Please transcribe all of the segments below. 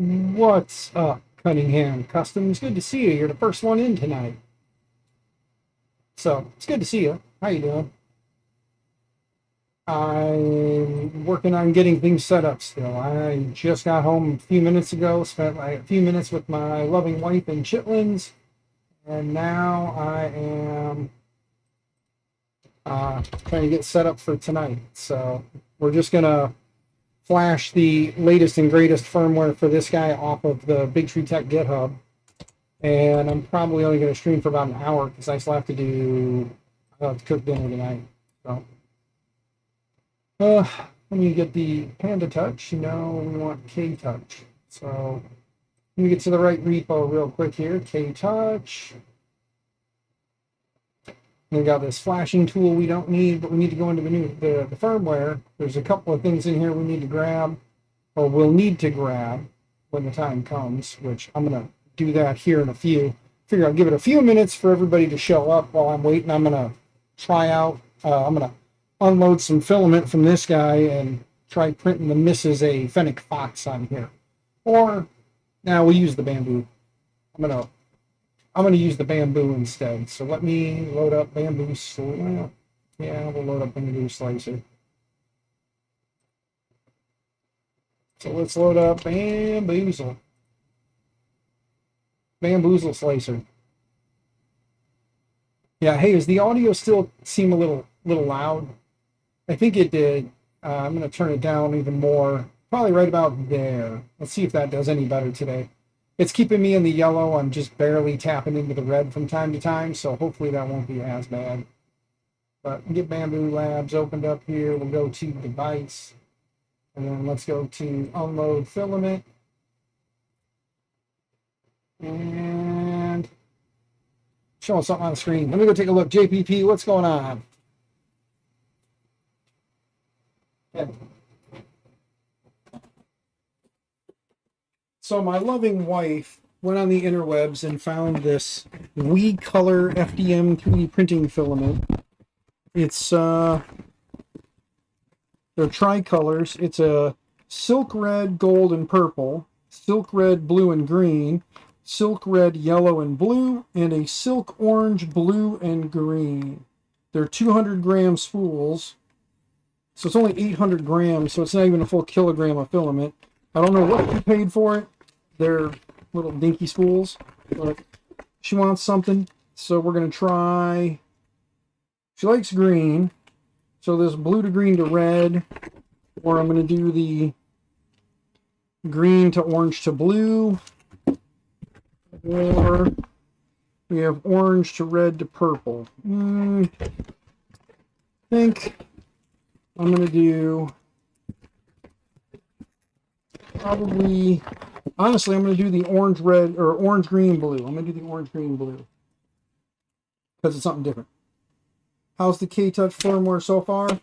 What's up, Cunningham Customs? Good to see you. You're the first one in tonight. So, it's good to see you. How you doing? I'm working on getting things set up still. I just got home a few minutes ago, spent like a few minutes with my loving wife in Chitlins, and now I am trying to get set up for tonight. So, we're just going to flash the latest and greatest firmware for this guy off of the Big Tree Tech GitHub. And I'm probably only going to stream for about an hour because I still have to cook dinner tonight. So, let me get the Panda Touch. No, we want K-Touch. So, let me get to the right repo real quick here. K-Touch. We got this flashing tool we don't need, but we need to go into the firmware. There's a couple of things in here we need to grab, or we'll need to grab when the time comes, which I'm going to do that here in a few. Figure I'll give it a few minutes for everybody to show up while I'm waiting. I'm going to try out, I'm going to unload some filament from this guy and try printing the Mrs. A Fennec Fox on here. Or, now we'll use the bamboo. I'm gonna use the bamboo instead. So let me load up bamboo slicer. Yeah, we'll load up bamboo slicer. So let's load up bamboozle. Bamboozle slicer. Yeah, hey, does the audio still seem a little loud? I think it did. I'm gonna turn it down even more. Probably right about there. Let's see if that does any better today. It's keeping me in the yellow. I'm just barely tapping into the red from time to time, so hopefully that won't be as bad. But get Bamboo Labs opened up here. We'll go to device, and then let's go to unload filament. And showing something on the screen. Let me go take a look. JPP, what's going on? Okay. So my loving wife went on the interwebs and found this WeColor FDM 3D printing filament. It's they're tricolors. It's a silk red, gold, and purple, silk red, blue, and green, silk red, yellow, and blue, and a silk orange, blue, and green. They're 200 gram spools, so it's only 800 grams, so it's not even a full kilogram of filament. I don't know what you paid for it. They're little dinky spools, but she wants something, so we're going to try. She likes green, so this blue to green to red, or I'm going to do the green to orange to blue, or we have orange to red to purple. I think I'm going to do probably, honestly, I'm going to do the orange red or orange green blue. I'm going to do the orange green blue because it's something different. How's the K-Touch firmware so far?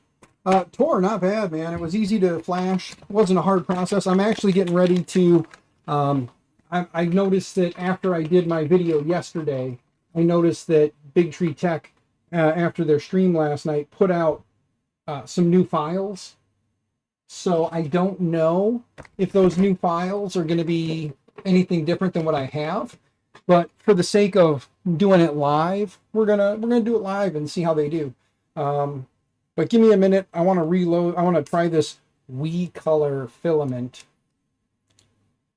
Tor, not bad, man. It was easy to flash. It wasn't a hard process. I'm actually getting ready to, I noticed that after I did my video yesterday, I noticed that Big Tree Tech, after their stream last night, put out some new files. So I don't know if those new files are going to be anything different than what I have. But for the sake of doing it live, we're gonna do it live and see how they do. But give me a minute. I want to reload. I want to try this WeColor filament.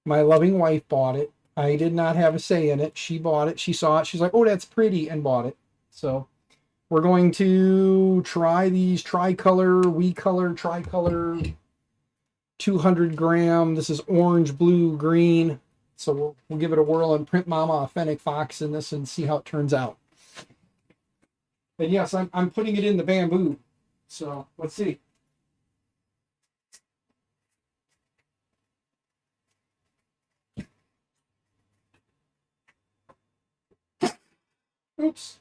My loving wife bought it. I did not have a say in it. She bought it. She saw it. She's like, "Oh, that's pretty," and bought it. So we're going to try these WeColor tricolor 200 gram. This is orange, blue, green. So we'll give it a whirl and print Mama a Fennec Fox in this and see how it turns out. And yes, I'm putting it in the bamboo. So let's see. Oops.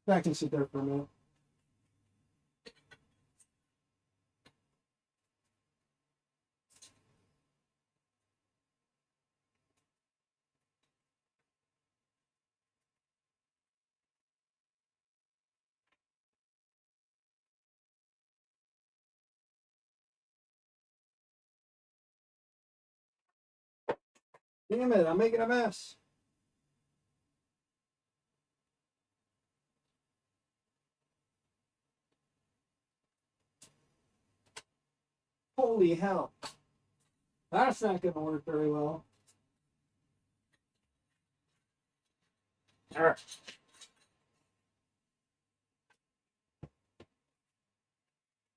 That can sit there for a minute. Damn it, I'm making a mess. Holy hell. That's not going to work very well. All right.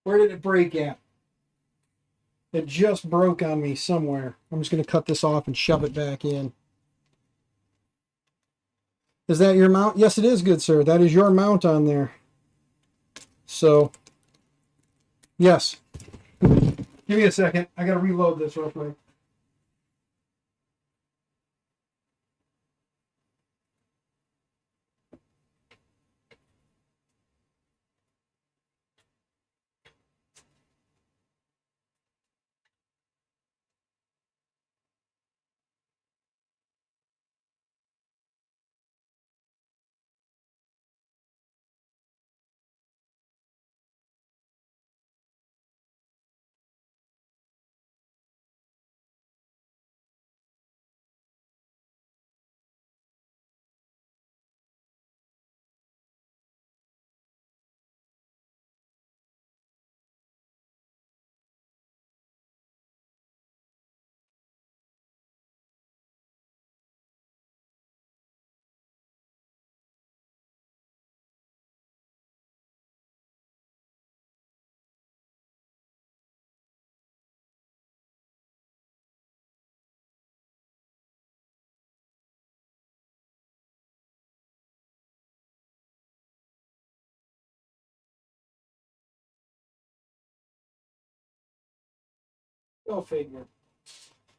Where did it break at? It just broke on me somewhere. I'm just going to cut this off and shove it back in. Is that your mount? Yes, it is, good sir. That is your mount on there. So, yes. Give me a second. I got to reload this real quick. Go figure.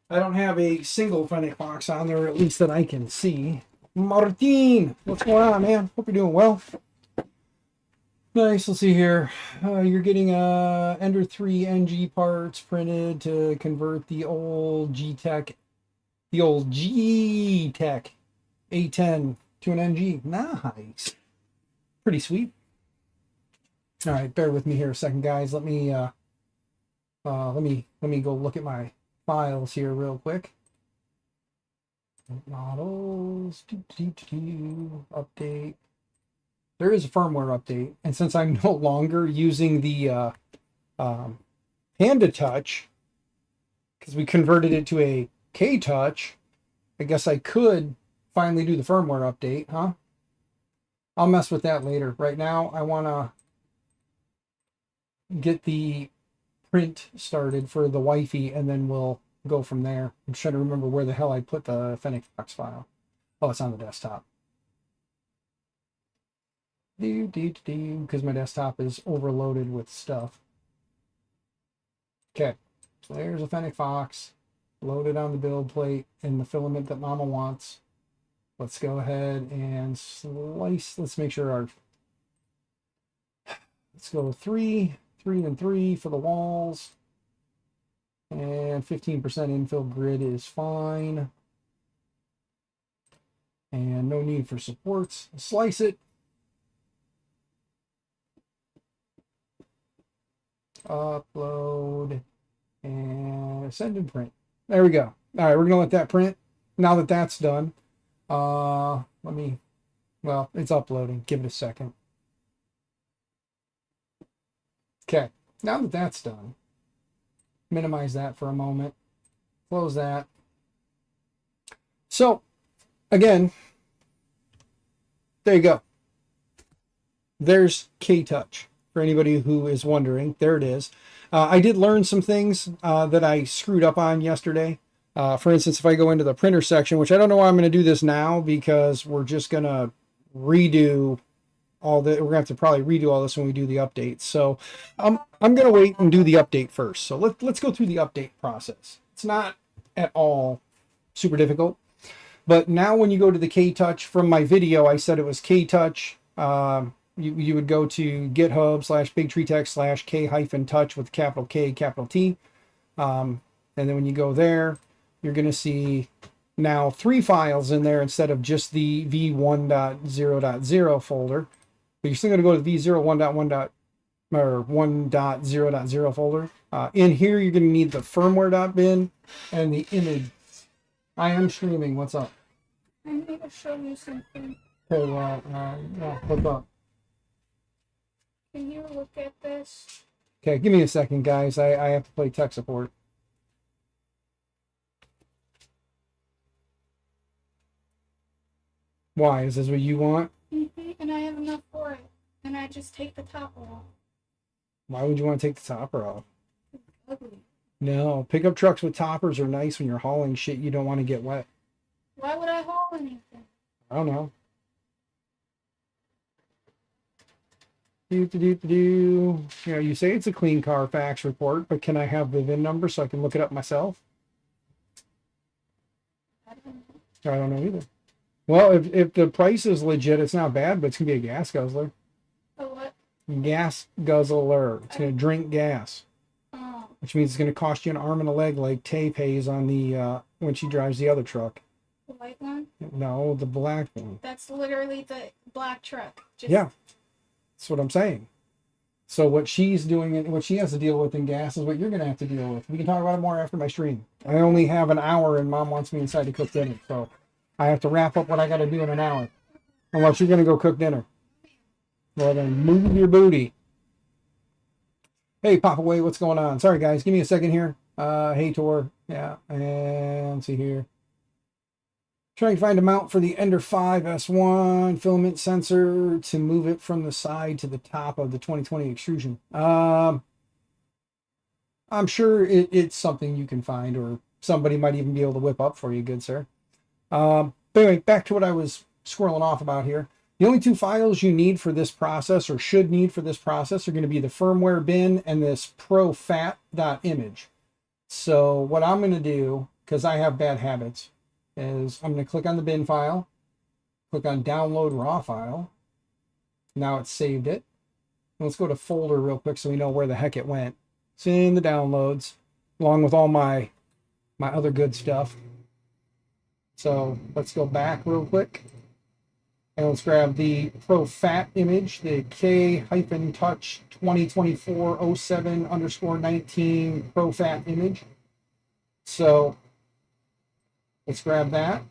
I don't have a single Fennec box on there, at least that I can see. Martin, what's going on, man? Hope you're doing well. Nice, let's see here. You're getting Ender 3 NG parts printed to convert the old G-Tech A10 to an NG. Nice. Pretty sweet. All right, bear with me here a second, guys. Let me go look at my files here real quick. Models, update. There is a firmware update, and since I'm no longer using the Panda Touch, because we converted it to a K-Touch, I guess I could finally do the firmware update, huh? I'll mess with that later. Right now, I want to get the print started for the wifey, and then we'll go from there. I'm trying to remember where the hell I put the Fennec Fox file. Oh, it's on the desktop. Because my desktop is overloaded with stuff. Okay, so there's a Fennec Fox loaded on the build plate in the filament that Mama wants. Let's go ahead and slice. Let's make sure our. Let's go 3 and 3 for the walls. And 15% infill grid is fine. And no need for supports. Slice it. Upload. And send and print. There we go. All right, we're going to let that print. Now that that's done, well, it's uploading. Give it a second. Okay, now that that's done, minimize that for a moment, close that. So, again, there you go. There's K-Touch, for anybody who is wondering. There it is. I did learn some things that I screwed up on yesterday. For instance, if I go into the printer section, which I don't know why I'm going to do this now, because we're just going to redo all that. We're going to have to probably redo all this when we do the update. So I'm going to wait and do the update first. So let's go through the update process. It's not at all super difficult. But now when you go to the K-Touch, from my video, I said it was K-Touch. You would go to github/bigtreetech/K-Touch with capital K, capital T. And then when you go there, you're going to see now 3 files in there instead of just the v1.0.0 folder. But you're still going to go to the v01.1.0.0 folder. In here, you're going to need the firmware.bin and the image I am streaming. What's up? I need to show you something. Okay, well, yeah, what's up? Can you look at this? Okay, give me a second, guys. I have to play tech support. Why? Is this what you want? And I have enough for it. And I just take the topper off. Why would you want to take the topper off? It's ugly. No, pickup trucks with toppers are nice when you're hauling shit you don't want to get wet. Why would I haul anything? I don't know. You know, you say it's a clean Carfax report, but can I have the VIN number so I can look it up myself? I don't know. I don't know either. Well, if the price is legit, it's not bad, but it's gonna be a gas guzzler. A what? Gas guzzler. It's gonna drink gas, Oh. which means it's gonna cost you an arm and a leg, like Tay pays on the when she drives the other truck. The white one? No, the black one. That's literally the black truck. Just... Yeah, that's what I'm saying. So what she's doing and what she has to deal with in gas is what you're gonna have to deal with. We can talk about it more after my stream. I only have an hour, and Mom wants me inside to cook dinner, so I have to wrap up what I got to do in an hour. Unless you're gonna go cook dinner. Well then, move your booty. Hey, Pop Away, what's going on? Sorry, guys, give me a second here. Hey, Tor. Yeah, and let's see here. Trying to find a mount for the Ender 5 S1 filament sensor to move it from the side to the top of the 2020 extrusion. I'm sure it's something you can find, or somebody might even be able to whip up for you, good sir. But anyway, back to what I was squirreling off about here. The only two files you need for this process, or should need for this process, are going to be the firmware bin and this profat.image. So what I'm going to do, because I have bad habits, is I'm going to click on the bin file, click on download raw file. Now it's saved it. Let's go to folder real quick so we know where the heck it went. It's in the downloads, along with all my other good stuff. So let's go back real quick. And let's grab the ProFat image, the K-Touch 2024-07_19 ProFat image. So let's grab that.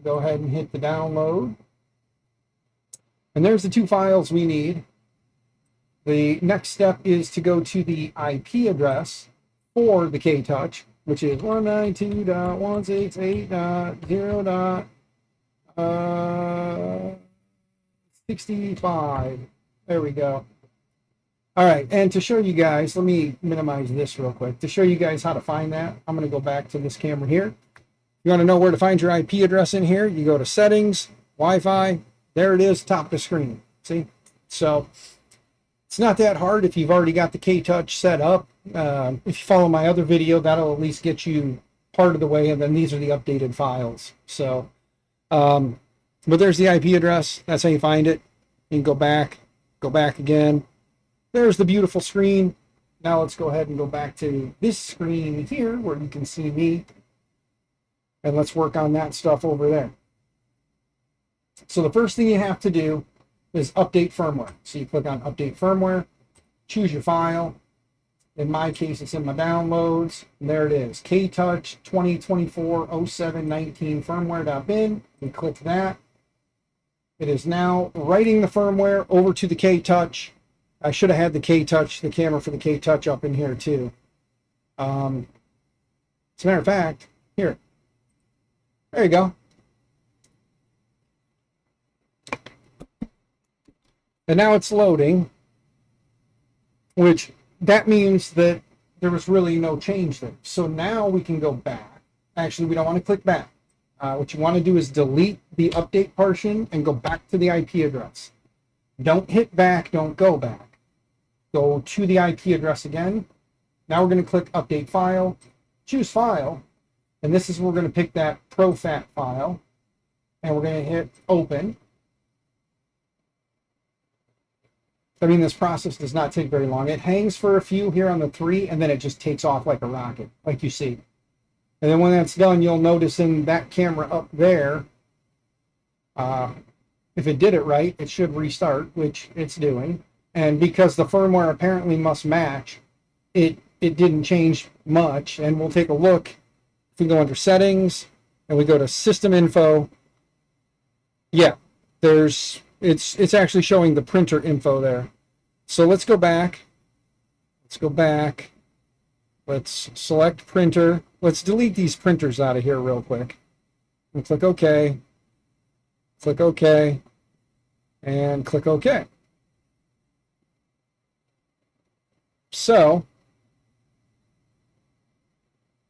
Go ahead and hit the download. And there's the two files we need. The next step is to go to the IP address for the K-Touch, which is 192.168.0.65. There we go. All right, and to show you guys, let me minimize this real quick. To show you guys how to find that, I'm going to go back to this camera here. You want to know where to find your IP address in here? You go to Settings, Wi-Fi. There it is, top of the screen. See? So it's not that hard if you've already got the K-Touch set up. If you follow my other video, that'll at least get you part of the way, and then these are the updated files. So, but there's the IP address. That's how you find it. You can go back again. There's the beautiful screen. Now let's go ahead and go back to this screen here where you can see me. And let's work on that stuff over there. So the first thing you have to do is update firmware. So you click on update firmware, choose your file. In my case, it's in my downloads. And there it is, K-Touch 2024-0719 firmware.bin. We click that. It is now writing the firmware over to the K-Touch. I should have had the K-Touch, the camera for the K-Touch up in here too. As a matter of fact, here. There you go. And now it's loading, which that means that there was really no change there. So now we can go back. Actually, we don't want to click back. What you want to do is delete the update portion and go back to the IP address. Don't hit back, don't go back. Go to the IP address again. Now we're going to click update file, choose file, and this is where we're going to pick that ProFat file, and we're going to hit open. I mean, this process does not take very long. It hangs for a few here on the 3, and then it just takes off like a rocket, like you see. And then when that's done, you'll notice in that camera up there, if it did it right, it should restart, which it's doing. And because the firmware apparently must match, it didn't change much. And we'll take a look. If we go under settings, and we go to system info, yeah, it's actually showing the printer info there. So let's go back. Let's select printer. Let's delete these printers out of here real quick. And click OK. Click OK. And click OK. So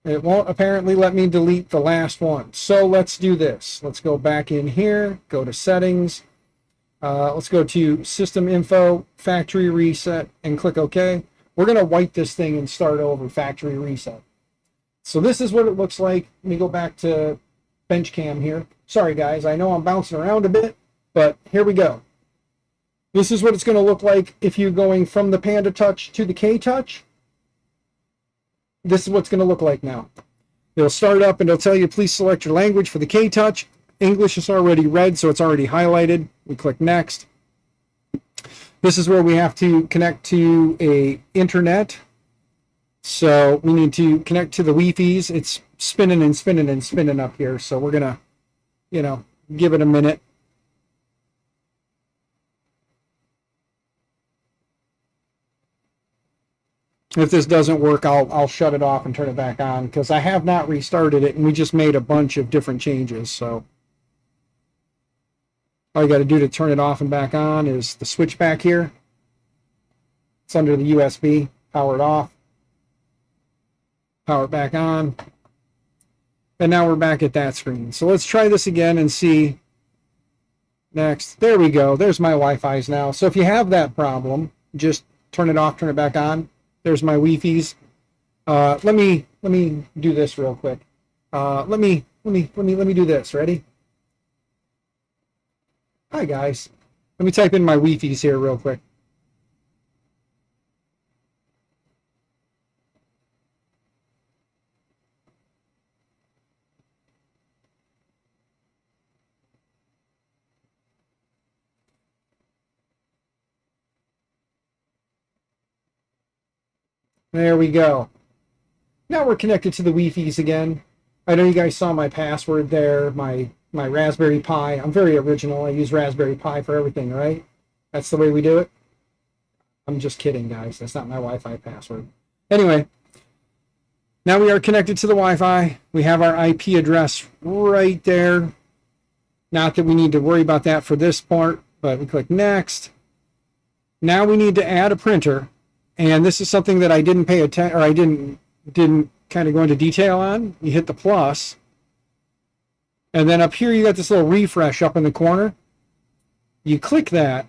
it won't apparently let me delete the last one. So let's do this. Let's go back in here, go to settings. Let's go to system info, factory reset, and click OK. We're going to wipe this thing and start over, factory reset. So this is what it looks like. Let me go back to bench cam here. Sorry guys, I know I'm bouncing around a bit, but here we go. This is what it's going to look like if you're going from the Panda Touch to the K-Touch. This is what's going to look like now. It'll start up and it'll tell you, please select your language for the K-Touch. English is already red, so it's already highlighted. We click next. This is where we have to connect to a internet. So we need to connect to the Wi-Fi's. It's spinning and spinning and spinning up here. So we're going to, give it a minute. If this doesn't work, I'll shut it off and turn it back on, because I have not restarted it and we just made a bunch of different changes. So all you got to do to turn it off and back on is the switch back here. It's under the USB. Power it off. Power it back on. And now we're back at that screen. So let's try this again and see. Next. There we go. There's my Wi-Fi's now. So if you have that problem, just turn it off, turn it back on. There's my Wi-Fi's. Let me do this real quick. Let me do this. Ready? Hi guys. Let me type in my Wi-Fi's here real quick. There we go. Now we're connected to the Wi-Fi's again. I know you guys saw my password there, my Raspberry Pi. I'm very original. I use Raspberry Pi for everything, right? That's the way we do it. I'm just kidding, guys. That's not my Wi-Fi password. Anyway, now we are connected to the Wi-Fi. We have our IP address right there. Not that we need to worry about that for this part, but we click next. Now we need to add a printer. And this is something that I didn't pay attention, or I didn't kind of go into detail on. You hit the plus. And then up here you got this little refresh up in the corner. You click that,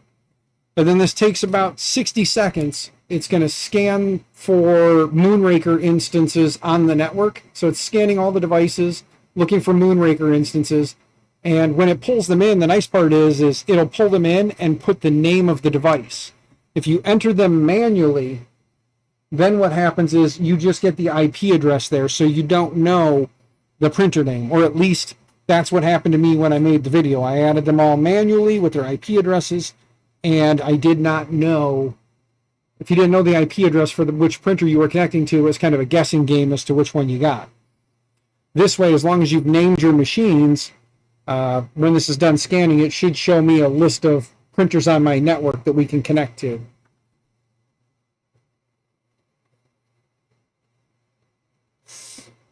and then this takes about 60 seconds. It's going to scan for Moonraker instances on the network. So it's scanning all the devices, looking for Moonraker instances. And when it pulls them in, the nice part is it'll pull them in and put the name of the device. If you enter them manually, then what happens is you just get the IP address there, so you don't know the printer name, or at least that's what happened to me when I made the video. I added them all manually with their IP addresses, and I did not know. If you didn't know the IP address for which printer you were connecting to, it was kind of a guessing game as to which one you got. This way, as long as you've named your machines, when this is done scanning, it should show me a list of printers on my network that we can connect to.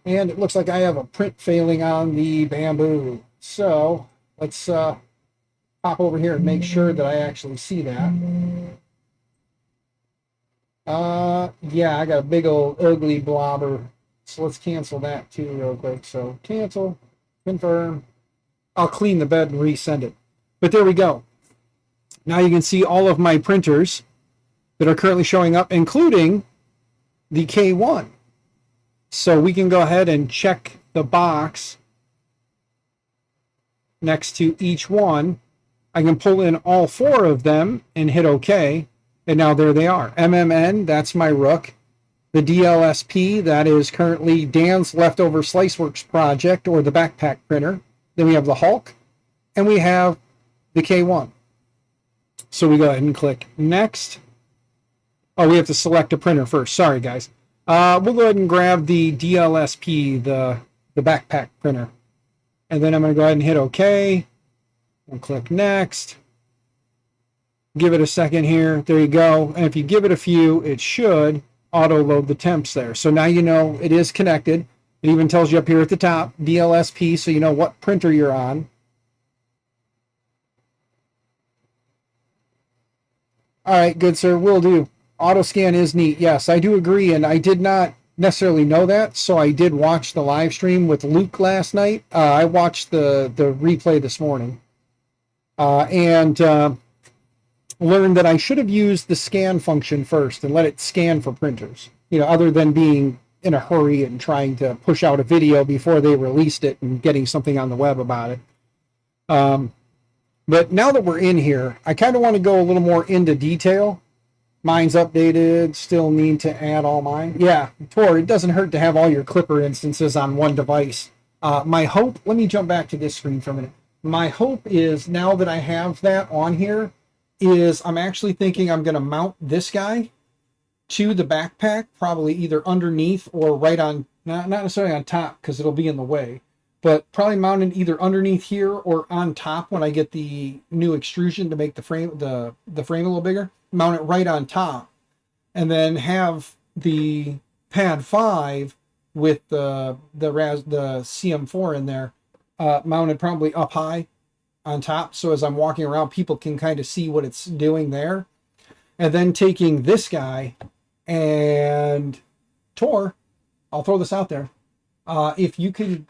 And it looks like I have a print failing on the Bamboo. So let's pop over here and make sure that I actually see that. Yeah, I got a big old ugly blobber. So let's cancel that too real quick. So cancel, confirm. I'll clean the bed and resend it. But there we go. Now you can see all of my printers that are currently showing up, including the K1. So we can go ahead and check the box next to each one. I can pull in all 4 of them and hit OK. And now there they are. MMN, that's my Rook. The DLSP, that is currently Dan's leftover Sliceworks project, or the backpack printer. Then we have the Hulk. And we have the K1. So we go ahead and click next. Oh, we have to select a printer first. Sorry, guys. We'll go ahead and grab the DLSP, the backpack printer. And then I'm going to go ahead and hit OK and click next. Give it a second here. There you go. And if you give it a few, it should auto load the temps there. So now you know it is connected. It even tells you up here at the top, DLSP, so you know what printer you're on. All right, good sir, will do. Auto scan is neat. Yes, I do agree, and I did not necessarily know that, so I did watch the live stream with Luke last night. I watched the replay this morning, and learned that I should have used the scan function first and let it scan for printers. You know, other than being in a hurry and trying to push out a video before they released it and getting something on the web about it. But now that we're in here, I kind of want to go a little more into detail. Mine's updated, still need to add all mine. Yeah, Tor, it doesn't hurt to have all your Clipper instances on one device. My hope, let me jump back to this screen for a minute. My hope is now that I have that on here, is I'm actually thinking I'm going to mount this guy to the backpack, probably either underneath or right on, not necessarily on top because it'll be in the way, but probably mounted either underneath here or on top when I get the new extrusion to make the frame the frame a little bigger. Mount it right on top, and then have the Pad 5 with the CM4 in there, mounted probably up high on top, so as I'm walking around, people can kind of see what it's doing there. And then taking this guy and Tor, I'll throw this out there. If you could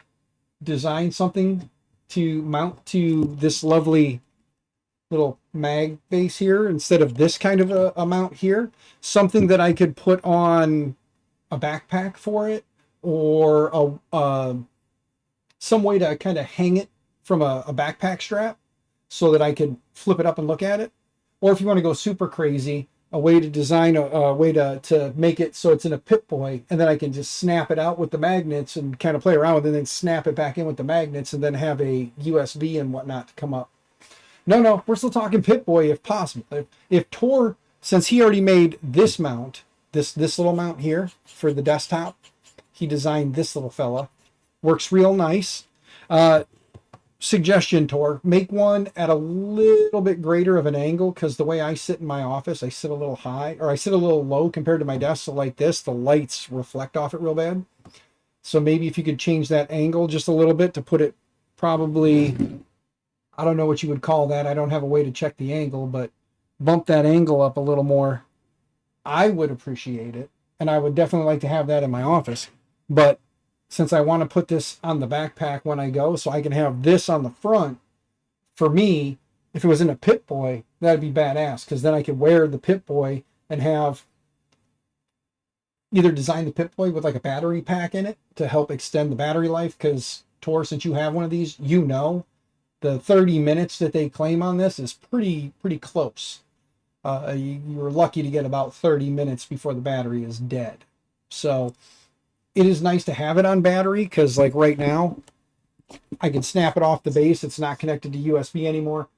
design something to mount to this lovely little mag base here instead of this kind of a mount here, something that I could put on a backpack for it, or some way to kind of hang it from a backpack strap so that I could flip it up and look at it. Or if you want to go super crazy, a way to design a way to make it so it's in a Pip-Boy, and then I can just snap it out with the magnets and kind of play around with it, and then snap it back in with the magnets, and then have a USB and whatnot to come up. No, we're still talking Pip-Boy if possible. If Tor, since he already made this mount, this little mount here for the desktop, he designed this little fella. Works real nice. Suggestion, Tor, make one at a little bit greater of an angle, because the way I sit in my office, I sit a little high, or I sit a little low compared to my desk, so like this, the lights reflect off it real bad. So maybe if you could change that angle just a little bit to put it probably, I don't know what you would call that, I don't have a way to check the angle, but bump that angle up a little more, I would appreciate it, and I would definitely like to have that in my office. But since I want to put this on the backpack when I go, so I can have this on the front, for me, if it was in a Pip-Boy, that'd be badass, because then I could wear the Pip-Boy and have either design the Pip-Boy with like a battery pack in it to help extend the battery life, because Tor, since you have one of these, you know the 30 minutes that they claim on this is pretty close. You're lucky to get about 30 minutes before the battery is dead. So it is nice to have it on battery, because like right now I can snap it off the base. It's not connected to USB anymore,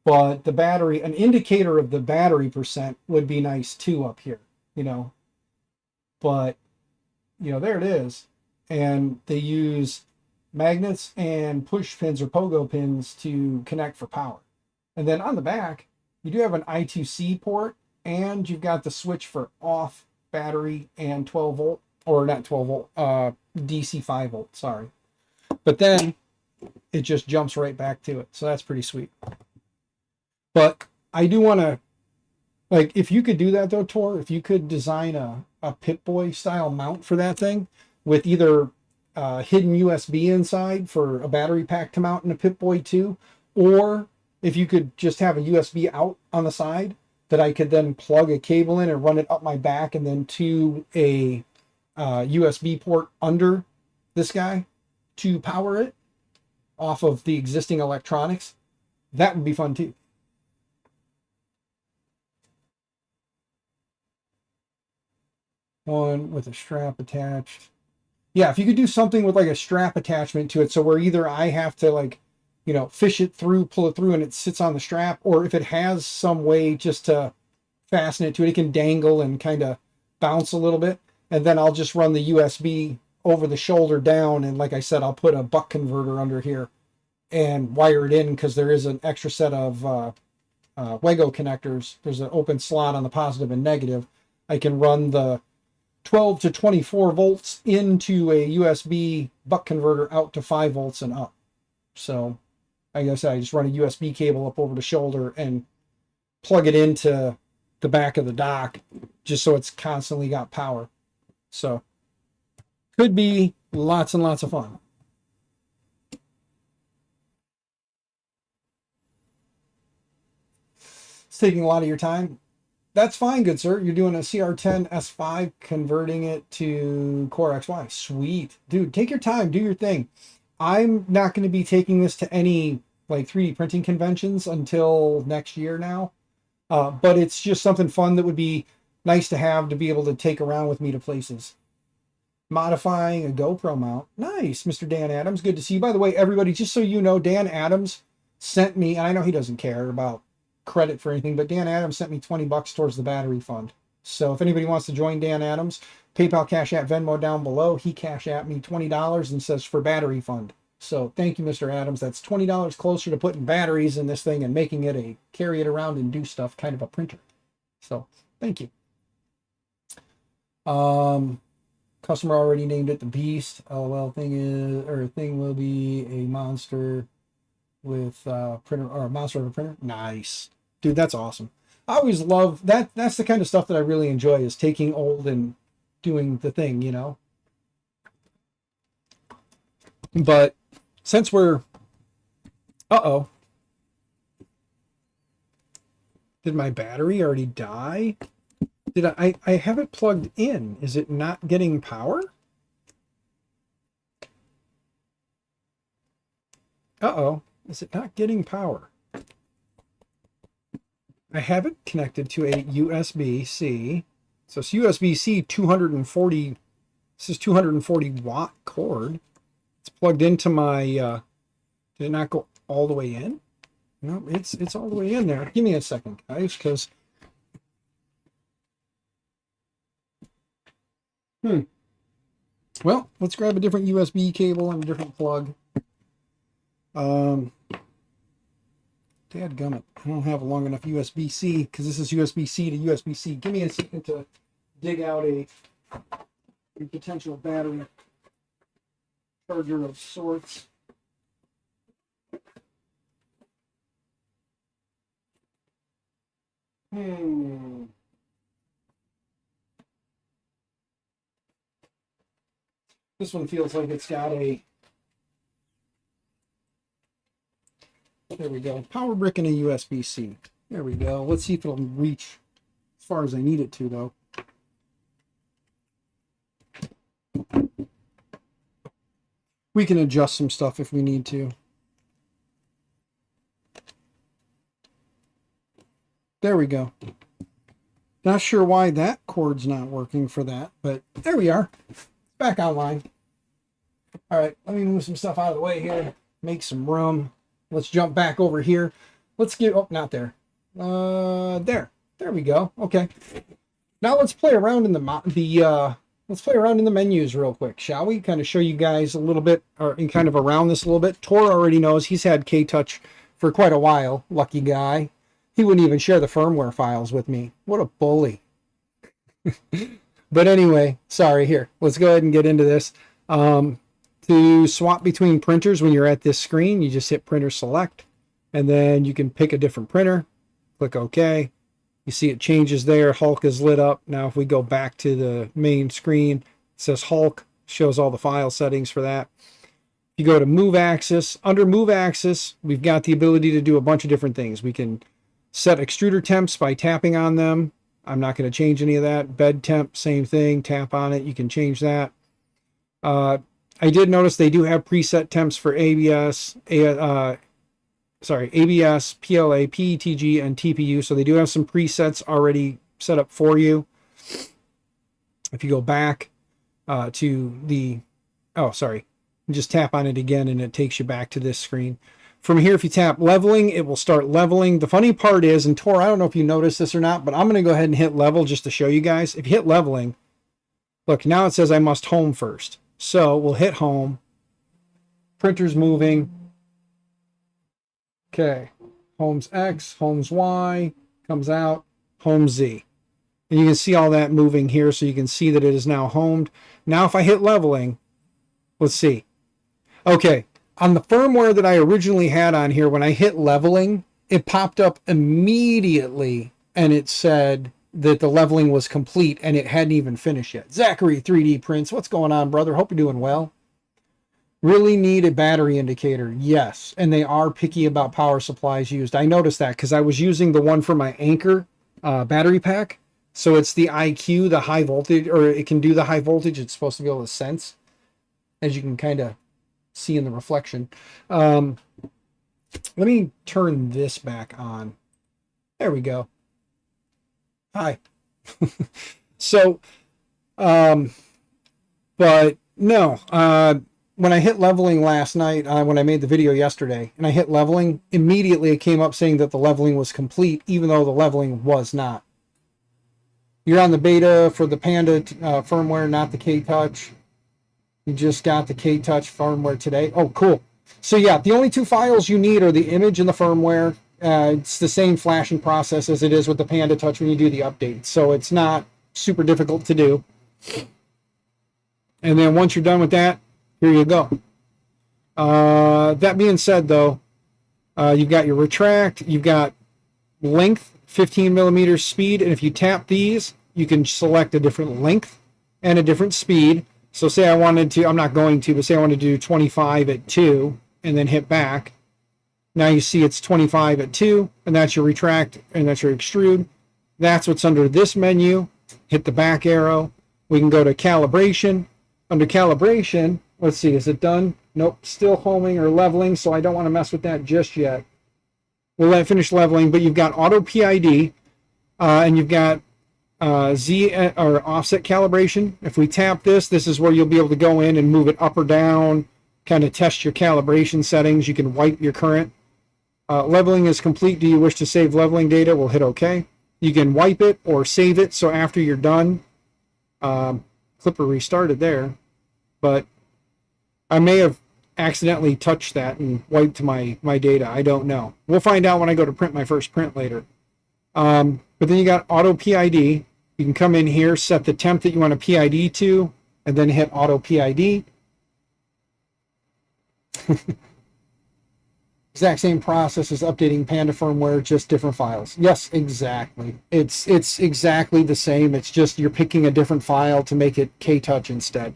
but the battery, an indicator of the battery percent would be nice too up here, you know. But you know, there it is. And they use magnets and push pins or pogo pins to connect for power. And then on the back, you do have an I2C port, and you've got the switch for off, battery, and 12 volt. Or not 12 volt, DC 5 volt, sorry. But then it just jumps right back to it. So that's pretty sweet. But I do want to, like, if you could do that though, Tor, if you could design a Pip-Boy style mount for that thing with either hidden USB inside for a battery pack to mount in a Pip-Boy 2, or if you could just have a USB out on the side that I could then plug a cable in and run it up my back and then to a USB port under this guy to power it off of the existing electronics, that would be fun too. One with a strap attached. Yeah, if you could do something with like a strap attachment to it, so where either I have to, like, you know, fish it through, pull it through, and it sits on the strap, or if it has some way just to fasten it to it, it can dangle and kind of bounce a little bit. And then I'll just run the USB over the shoulder down, and like I said, I'll put a buck converter under here and wire it in, because there is an extra set of WEGO connectors. There's an open slot on the positive and negative. I can run the 12 to 24 volts into a USB buck converter out to 5 volts and up. So like I said, I just run a USB cable up over the shoulder and plug it into the back of the dock, just so it's constantly got power. So could be lots and lots of fun. It's taking a lot of your time. That's fine, good sir. You're doing a CR10 S5, converting it to Core XY. Sweet. Dude, take your time, do your thing. I'm not going to be taking this to any like 3D printing conventions until next year now. But it's just something fun that would be nice to have, to be able to take around with me to places. Modifying a GoPro mount. Nice, Mr. Dan Adams. Good to see you. By the way, everybody, just so you know, Dan Adams sent me, and I know he doesn't care about credit for anything, but Dan Adams sent me $20 towards the battery fund. So if anybody wants to join Dan Adams, PayPal, Cash App, Venmo down below. He Cash App me $20 and says for battery fund. So thank you, Mr. Adams. That's $20 closer to putting batteries in this thing and making it a carry it around and do stuff kind of a printer. So thank you. Customer already named it the Beast. LOL thing will be a monster with printer, or a monster of a printer. Nice, dude. That's awesome. I always love that. That's the kind of stuff that I really enjoy, is taking old and doing the thing, you know. But since we're, did my battery already die? Did I have it plugged in? Is it not getting power? Is it not getting power? I have it connected to a USB-C. So it's USB-C 240. This is 240 watt cord. It's plugged into my, did it not go all the way in? No, it's all the way in there. Give me a second, guys, because well, let's grab a different USB cable and a different plug. Dadgummit, I don't have a long enough USB-C, because this is USB-C to USB-C. Give me a second to dig out a potential battery charger of sorts. This one feels like it's got a, there we go, power brick and a USB-C. There we go. Let's see if it'll reach as far as I need it to, though. We can adjust some stuff if we need to. There we go. Not sure why that cord's not working for that, but there we are. Back online. All right, let me move some stuff out of the way here. Make some room. Let's jump back over here. Let's get, oh, not there. There we go. Okay. Now let's play around in let's play around in the menus real quick, shall we? Kind of show you guys a little bit, or in kind of around this a little bit. Tor already knows. He's had K-Touch for quite a while. Lucky guy. He wouldn't even share the firmware files with me. What a bully. But anyway, sorry, here. Let's go ahead and get into this. To swap between printers when you're at this screen, you just hit printer select, and then you can pick a different printer. Click OK. You see it changes there. Hulk is lit up. Now if we go back to the main screen, it says Hulk, shows all the file settings for that. You go to move axis. Under move axis, we've got the ability to do a bunch of different things. We can set extruder temps by tapping on them. I'm not going to change any of that. Bed temp, same thing. Tap on it. You can change that. I did notice they do have preset temps for ABS, ABS, PLA, PETG, and TPU. So they do have some presets already set up for you. If you go back to the, just tap on it again and it takes you back to this screen. From here, if you tap leveling, it will start leveling. The funny part is, and Tor, I don't know if you noticed this or not, but I'm going to go ahead and hit level just to show you guys. If you hit leveling, look, now it says I must home first. So we'll hit home. Printer's moving. Okay. Homes X, homes Y, comes out, home Z. And you can see all that moving here, so you can see that it is now homed. Now if I hit leveling, let's see. Okay, on the firmware that I originally had on here, when I hit leveling, it popped up immediately and it said that the leveling was complete and it hadn't even finished yet. Zachary 3D Prints, what's going on, brother? Hope you're doing well. Really need a battery indicator. Yes, and they are picky about power supplies used. I noticed that because I was using the one for my Anchor battery pack. So it's the IQ, the high voltage, or it can do the high voltage. It's supposed to be able to sense, as you can kind of see in the reflection. Let me turn this back on. There we go. Hi. So, but no, when I hit leveling last night, when I made the video yesterday, and I hit leveling, immediately it came up saying that the leveling was complete, even though the leveling was not. You're on the beta for the Panda firmware, not the K-Touch. You just got the K-Touch firmware today. Oh, cool. So yeah, the only two files you need are the image and the firmware. It's the same flashing process as it is with the Panda Touch when you do the update. So it's not super difficult to do. And then once you're done with that, here you go. That being said, though, you've got your retract, you've got length, 15 millimeters speed, and if you tap these, you can select a different length and a different speed. So say I wanted to, I'm not going to, but say I wanted to do 25 at 2 and then hit back. Now you see it's 25 at 2, and that's your retract and that's your extrude. That's what's under this menu. Hit the back arrow. We can go to calibration. Under calibration, let's see, is it done? Nope, still homing or leveling, so I don't want to mess with that just yet. We'll let it finish leveling, but you've got auto PID, and you've got Z or offset calibration. If we tap this, this is where you'll be able to go in and move it up or down, kind of test your calibration settings. You can wipe your current. Leveling is complete. Do you wish to save leveling data? We'll hit OK. You can wipe it or save it, so after you're done, Clipper restarted there, but I may have accidentally touched that and wiped my data. I don't know. We'll find out when I go to print my first print later. But then you got auto PID. You can come in here, set the temp that you want to PID to, and then hit auto PID. Exact same process as updating Panda firmware, just different files. Yes, exactly. It's exactly the same. It's just you're picking a different file to make it K-Touch instead.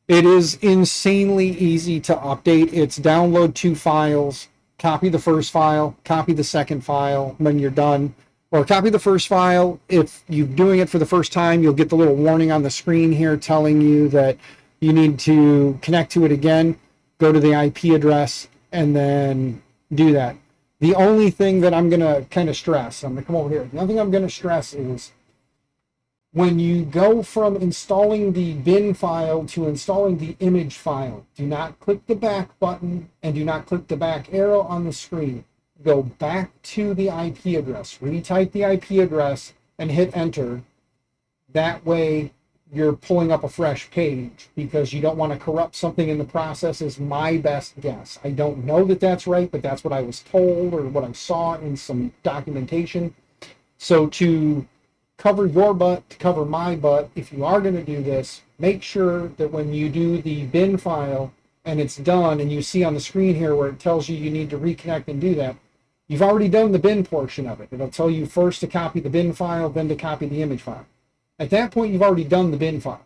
It is insanely easy to update. It's download 2 files, copy the first file, copy the second file when you're done, or copy the first file. If you're doing it for the first time, you'll get the little warning on the screen here telling you that you need to connect to it again, go to the IP address, and then do that. The only thing that I'm going to kind of stress, I'm going to come over here. The only thing I'm going to stress is when you go from installing the bin file to installing the image file, do not click the back button and do not click the back arrow on the screen. Go back to the IP address, retype the IP address, and hit enter. That way you're pulling up a fresh page because you don't want to corrupt something in the process is my best guess. I don't know that that's right, but that's what I was told or what I saw in some documentation. So to cover your butt, to cover my butt, if you are going to do this, make sure that when you do the bin file and it's done and you see on the screen here where it tells you need to reconnect and do that, you've already done the bin portion of it. It'll tell you first to copy the bin file, then to copy the image file. At that point, you've already done the bin file.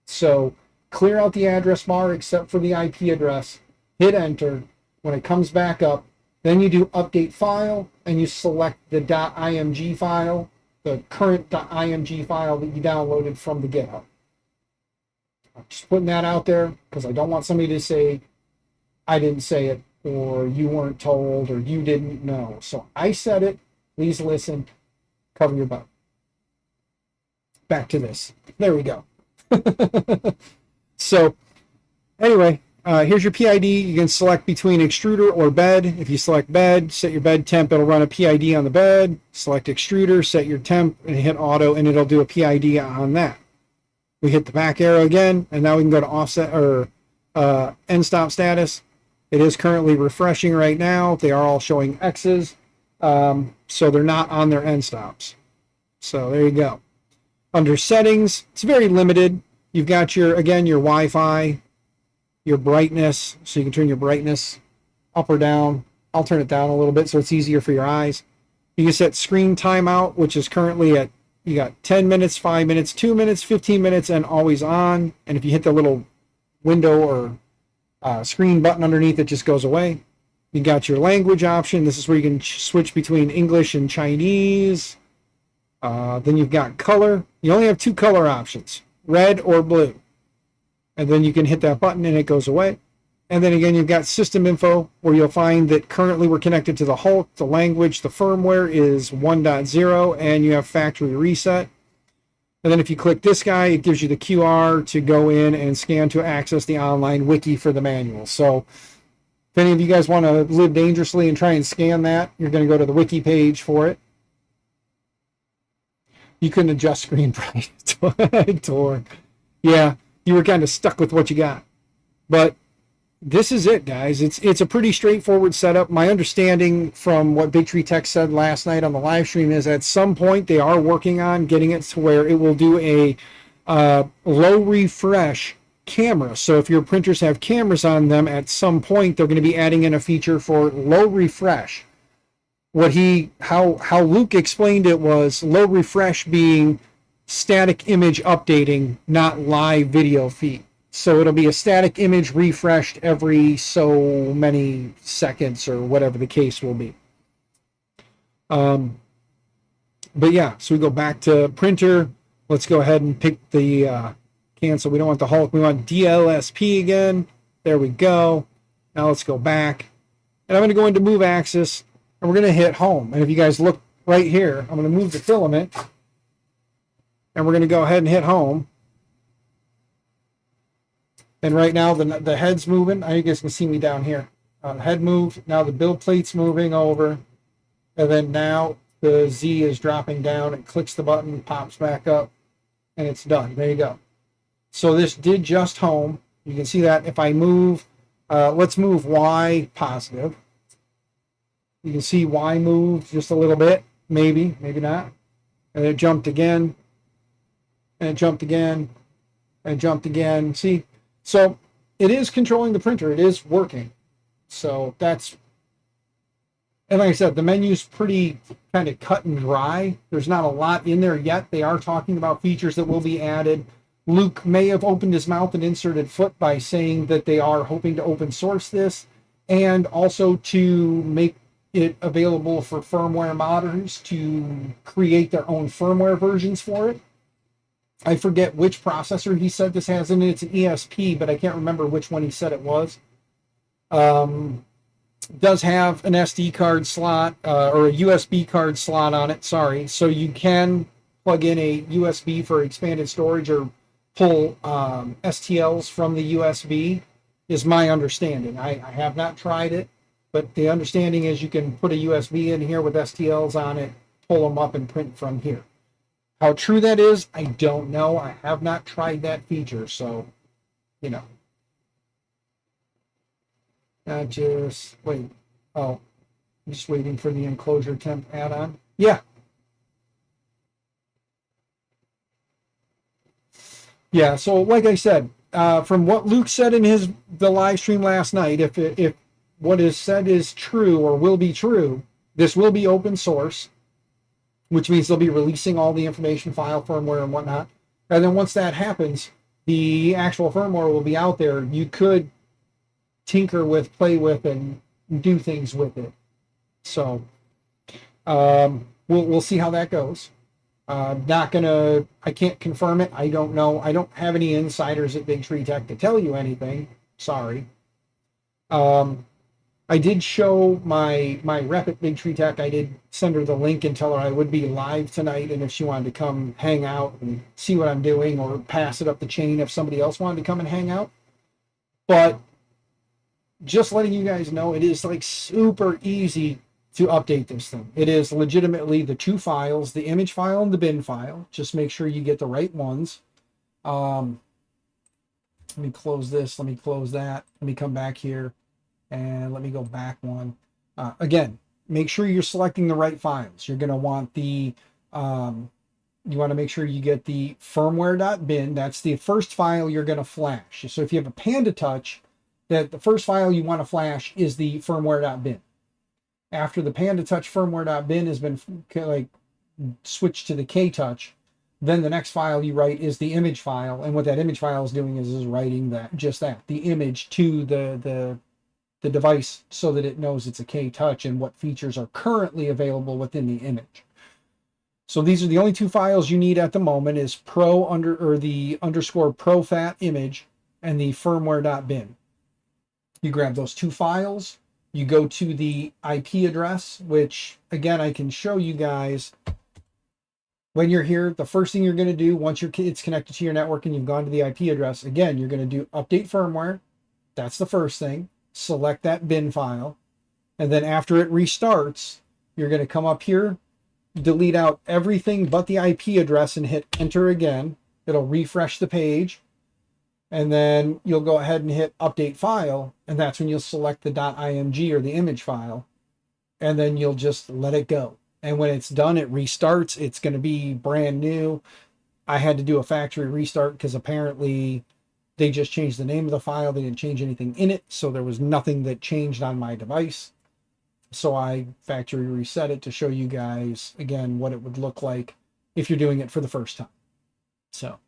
So clear out the address bar except for the IP address, hit enter. When it comes back up, then you do update file and you select the .img file, the current .img file that you downloaded from the GitHub. I'm just putting that out there because I don't want somebody to say I didn't say it or you weren't told or you didn't know. So I said it. Please listen. Cover your butt. Back to this. There we go. So anyway, here's your PID. You can select between extruder or bed. If you select bed, set your bed temp. It'll run a PID on the bed. Select extruder, set your temp, and hit auto, and it'll do a PID on that. We hit the back arrow again, and now we can go to offset or end stop status. It is currently refreshing right now. They are all showing X's, so they're not on their end stops. So there you go. Under settings, it's very limited. You've got your, again, your Wi-Fi, your brightness, so you can turn your brightness up or down. I'll turn it down a little bit so it's easier for your eyes. You can set screen timeout, which is currently at, you got 10 minutes, 5 minutes, 2 minutes, 15 minutes, and always on. And if you hit the little window or screen button underneath, it just goes away. You got your language option. This is where you can switch between English and Chinese. Then you've got color. You only have 2 color options, red or blue. And then you can hit that button and it goes away. And then again, you've got system info, where you'll find that currently we're connected to the Hulk. The language, the firmware is 1.0, and you have factory reset. And then if you click this guy, it gives you the QR to go in and scan to access the online wiki for the manual. So if any of you guys want to live dangerously and try and scan that, you're going to go to the wiki page for it. You couldn't adjust screen brightness. Yeah, you were kind of stuck with what you got. But this is it, guys. It's a pretty straightforward setup. My understanding from what Big Tree Tech said last night on the live stream is at some point they are working on getting it to where it will do a low refresh camera. So if your printers have cameras on them, at some point they're going to be adding in a feature for low refresh. How Luke explained it was low refresh being static image updating, not live video feed. So it'll be a static image refreshed every so many seconds or whatever the case will be. But yeah, so we go back to printer. Let's go ahead and pick the cancel. We don't want the Hulk. We want DLSP again. There we go. Now let's go back. And I'm going to go into move axis, and we're going to hit home. And if you guys look right here, I'm going to move the filament, and we're going to go ahead and hit home. And right now the head's moving. You guys can see me down here. The head moved. Now the build plate's moving over. And then now the Z is dropping down. It clicks the button, pops back up, and it's done. There you go. So this did just home. You can see that if I move, let's move Y positive. You can see Y moved just a little bit. Maybe, maybe not. And it jumped again. And it jumped again. And it jumped again. See? So it is controlling the printer. It is working. So that's, and like I said, the menu's pretty kind of cut and dry. There's not a lot in there yet. They are talking about features that will be added. Luke may have opened his mouth and inserted foot by saying that they are hoping to open source this and also to make it available for firmware modders to create their own firmware versions for it. I forget which processor he said this has in it. It's an ESP, but I can't remember which one he said it was. Does have an SD card slot or a USB card slot on it, sorry. So you can plug in a USB for expanded storage or pull STLs from the USB is my understanding. I have not tried it, but the understanding is you can put a USB in here with STLs on it, pull them up and print from here. How true that is, I don't know. I have not tried that feature, so, you know. Just wait. Oh, I'm just waiting for the enclosure temp add-on. Yeah. Yeah, so like I said, from what Luke said in the live stream last night, if what is said is true or will be true, this will be open source, which means they'll be releasing all the information, file, firmware, and whatnot. And then once that happens, the actual firmware will be out there. You could tinker with, play with, and do things with it. So we'll see how that goes. I can't confirm it. I don't know. I don't have any insiders at Big Tree Tech to tell you anything. Sorry. I did show my rep at Big Tree Tech. I did send her the link and tell her I would be live tonight, and if she wanted to come hang out and see what I'm doing or pass it up the chain if somebody else wanted to come and hang out. But just letting you guys know, it is like super easy to update this thing. It is legitimately the 2 files, the image file and the bin file. Just make sure you get the right ones. Let me close this. Let me close that. Let me come back here. And let me go back one. Again, make sure you're selecting the right files. You're going to want the, you want to make sure you get the firmware.bin. That's the first file you're going to flash. So if you have a Panda Touch, that the first file you want to flash is the firmware.bin. After the Panda Touch firmware.bin has been like switched to the K-Touch, then the next file you write is the image file. And what that image file is doing is writing that, just that, the image to the device so that it knows it's a K-Touch and what features are currently available within the image. So these are the only two files you need at the moment, is the underscore profat image and the firmware.bin. You grab those two files, you go to the IP address, which again, I can show you guys when you're here. The first thing you're going to do once it's connected to your network and you've gone to the IP address, again, you're going to do update firmware. That's the first thing. Select that bin file. And then after it restarts, you're going to come up here, delete out everything but the IP address and hit enter again. It'll refresh the page. And then you'll go ahead and hit update file. And that's when you'll select the .img or the image file. And then you'll just let it go. And when it's done, it restarts. It's going to be brand new. I had to do a factory restart because apparently they just changed the name of the file. They didn't change anything in it. So there was nothing that changed on my device. So I factory reset it to show you guys, again, what it would look like if you're doing it for the first time. So.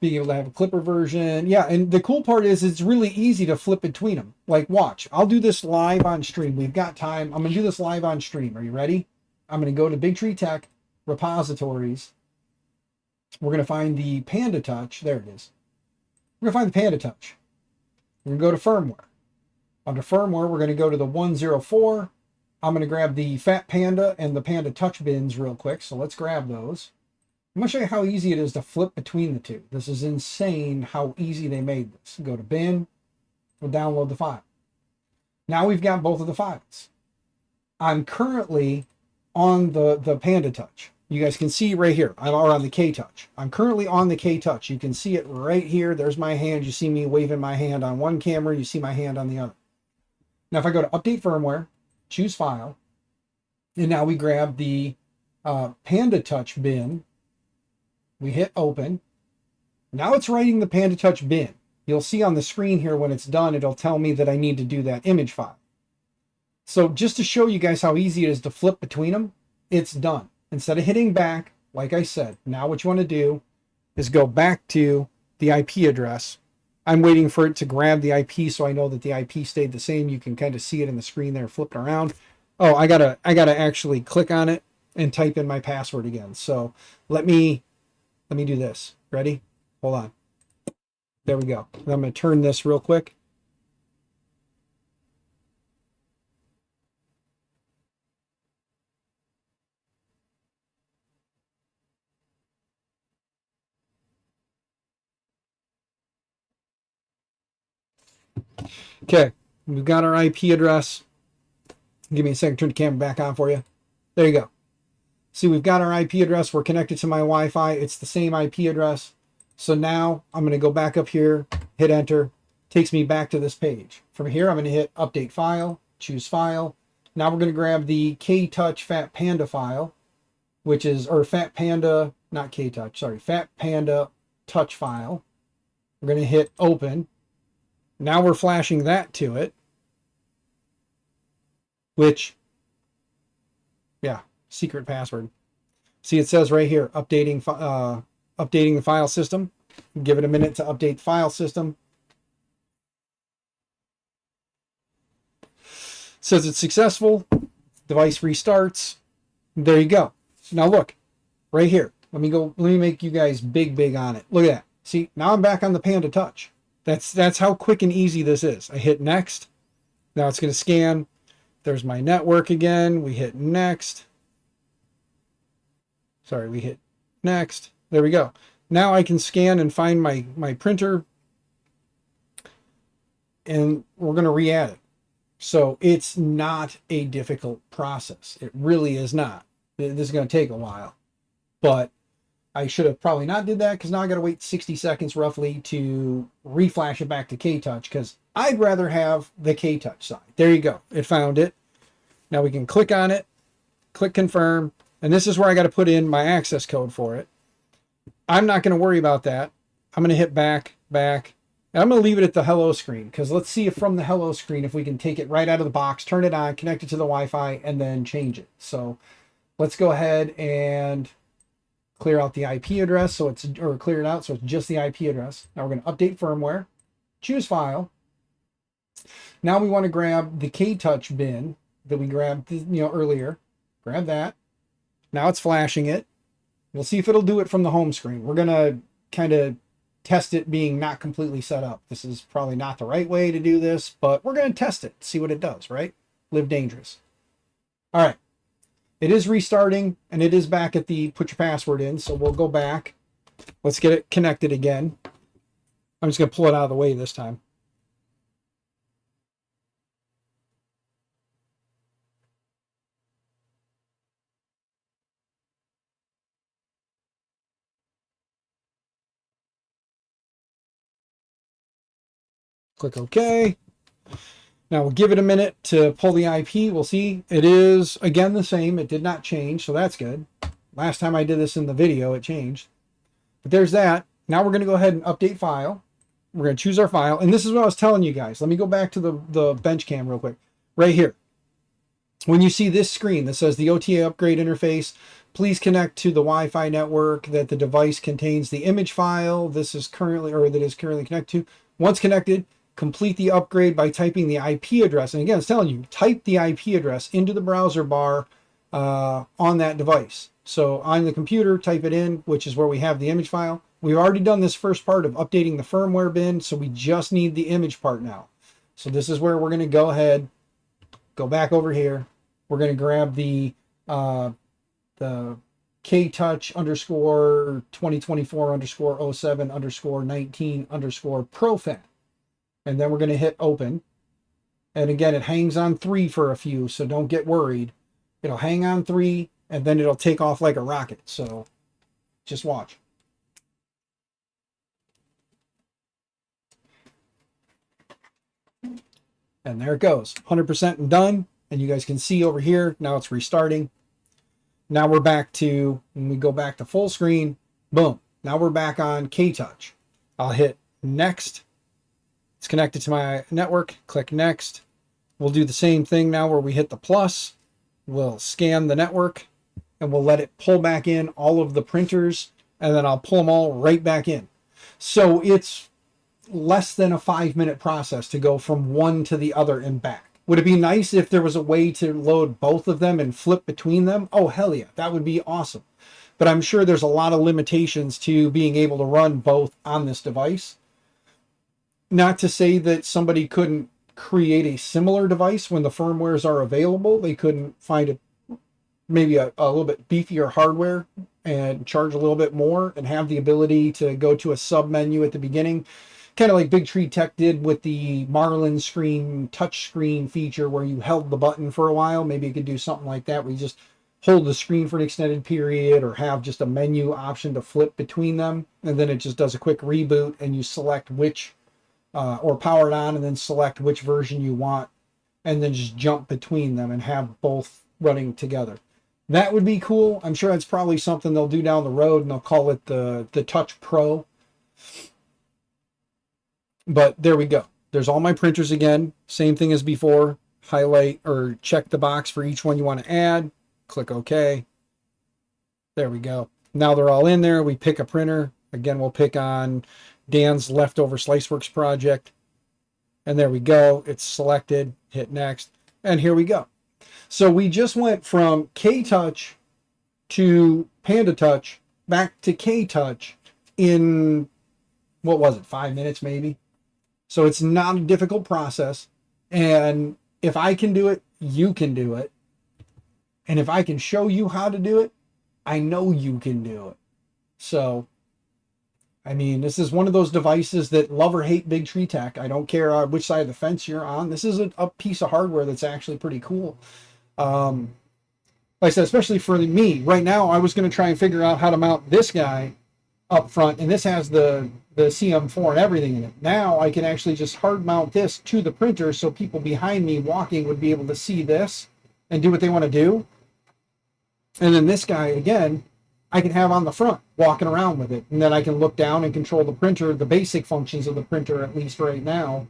Being able to have a clipper version. Yeah, and the cool part is it's really easy to flip between them. Like, watch. I'll do this live on stream. We've got time. I'm going to do this live on stream. Are you ready? I'm going to go to Big Tree Tech, repositories. We're going to find the Panda Touch. There it is. We're going to find the Panda Touch. We're going to go to firmware. Under firmware, we're going to go to the 104. I'm going to grab the Fat Panda and the Panda Touch bins real quick. So let's grab those. I'm going to show you how easy it is to flip between the two. This is insane how easy they made this. Go to bin. We'll download the file. Now we've got both of the files. I'm currently on the Panda Touch. You guys can see right here. I'm on the K-Touch. I'm currently on the K-Touch. You can see it right here. There's my hand. You see me waving my hand on one camera. You see my hand on the other. Now if I go to update firmware, choose file, and now we grab the Panda Touch bin. We hit open. Now it's writing the Panda Touch bin. You'll see on the screen here when it's done, it'll tell me that I need to do that image file. So just to show you guys how easy it is to flip between them, it's done. Instead of hitting back, like I said, now what you want to do is go back to the IP address. I'm waiting for it to grab the IP so I know that the IP stayed the same. You can kind of see it in the screen there flipping around. Oh, I gotta actually click on it and type in my password again. So let me do this. Ready? Hold on. There we go. I'm going to turn this real quick. Okay. We've got our IP address. Give me a second to turn the camera back on for you. There you go. See, we've got our IP address. We're connected to my Wi-Fi. It's the same IP address. So now I'm going to go back up here, hit enter. Takes me back to this page. From here, I'm going to hit update file, choose file. Now we're going to grab the K-Touch Fat Panda file, which is, or Fat Panda, not K-Touch, sorry, Fat Panda Touch file. We're going to hit open. Now we're flashing that to it, which, yeah, secret password. See, it says right here, updating the file system. Give it a minute to update file system. Says it's successful. Device restarts. There you go. Now look, right here. Let me make you guys big on it. Look at that. See, now I'm back on the Panda Touch. That's how quick and easy this is. I hit next. Now it's going to scan. There's my network again. We hit next. Sorry, we hit next. There we go. Now I can scan and find my printer, and we're going to re-add it. So it's not a difficult process. It really is not. This is going to take a while, but I should have probably not did that because now I got to wait 60 seconds roughly to reflash it back to K-Touch because I'd rather have the K-Touch side. There you go. It found it. Now we can click on it, click confirm, and this is where I got to put in my access code for it. I'm not going to worry about that. I'm going to hit back, and I'm going to leave it at the hello screen because let's see if from the hello screen if we can take it right out of the box, turn it on, connect it to the Wi-Fi, and then change it. So let's go ahead and clear out the IP address or clear it out so it's just the IP address. Now we're going to update firmware, choose file. Now we want to grab the K-Touch bin that we grabbed earlier. Grab that. Now it's flashing it. We'll see if it'll do it from the home screen. We're going to kind of test it being not completely set up. This is probably not the right way to do this, but we're going to test it, see what it does, right? Live dangerous. All right. It is restarting, and it is back at the put your password in, so we'll go back. Let's get it connected again. I'm just going to pull it out of the way this time. Click OK. Now we'll give it a minute to pull the IP. We'll see. It is, again, the same. It did not change, so that's good. Last time I did this in the video, it changed. But there's that. Now we're going to go ahead and update file. We're going to choose our file. And this is what I was telling you guys. Let me go back to the bench cam real quick. Right here. When you see this screen that says the OTA upgrade interface, please connect to the Wi-Fi network that the device contains the image file that is currently connected to. Once connected, complete the upgrade by typing the IP address. And again, it's telling you, type the IP address into the browser bar on that device. So on the computer, type it in, which is where we have the image file. We've already done this first part of updating the firmware bin, so we just need the image part now. So this is where we're going to go ahead, go back over here. We're going to grab the K-Touch _ 2024 _ 07 _ 19 _ ProFan. And then we're going to hit open. And again, it hangs on 3 for a few, so don't get worried. It'll hang on 3, and then it'll take off like a rocket. So just watch. And there it goes, 100% and done. And you guys can see over here, now it's restarting. Now we're back to, when we go back to full screen, boom. Now we're back on K-Touch. I'll hit next. It's connected to my network. Click next. We'll do the same thing now where we hit the plus. We'll scan the network and we'll let it pull back in all of the printers, and then I'll pull them all right back in. So it's less than a 5-minute process to go from one to the other and back. Would it be nice if there was a way to load both of them and flip between them? Oh, hell yeah, that would be awesome. But I'm sure there's a lot of limitations to being able to run both on this device. Not to say that somebody couldn't create a similar device when the firmwares are available. They couldn't find maybe a little bit beefier hardware and charge a little bit more and have the ability to go to a sub menu at the beginning. Kind of like Big Tree Tech did with the Marlin screen touch screen feature where you held the button for a while. Maybe you could do something like that where you just hold the screen for an extended period, or have just a menu option to flip between them. And then it just does a quick reboot and you select which, or power it on and then select which version you want, and then just jump between them and have both running together. That would be cool. I'm sure that's probably something they'll do down the road, and they'll call it the Touch Pro. But there we go. There's all my printers again. Same thing as before. Highlight or check the box for each one you want to add. Click OK. There we go. Now they're all in there. We pick a printer. Again, we'll pick on Dan's leftover Sliceworks project. And there we go. It's selected. Hit next. And here we go. So we just went from K-Touch to PandaTouch back to K-Touch in, what was it, 5 minutes maybe? So it's not a difficult process. And if I can do it, you can do it. And if I can show you how to do it, I know you can do it. So, I mean, this is one of those devices that love or hate Big Tree Tech. I don't care which side of the fence you're on. This is a piece of hardware that's actually pretty cool. like I said, especially for me right now, I was going to try and figure out how to mount this guy up front, and this has the CM4 and everything in it. Now I can actually just hard mount this to the printer, so people behind me walking would be able to see this and do what they want to do. And then this guy, again, I can have on the front walking around with it, and then I can look down and control the printer, the basic functions of the printer, at least right now,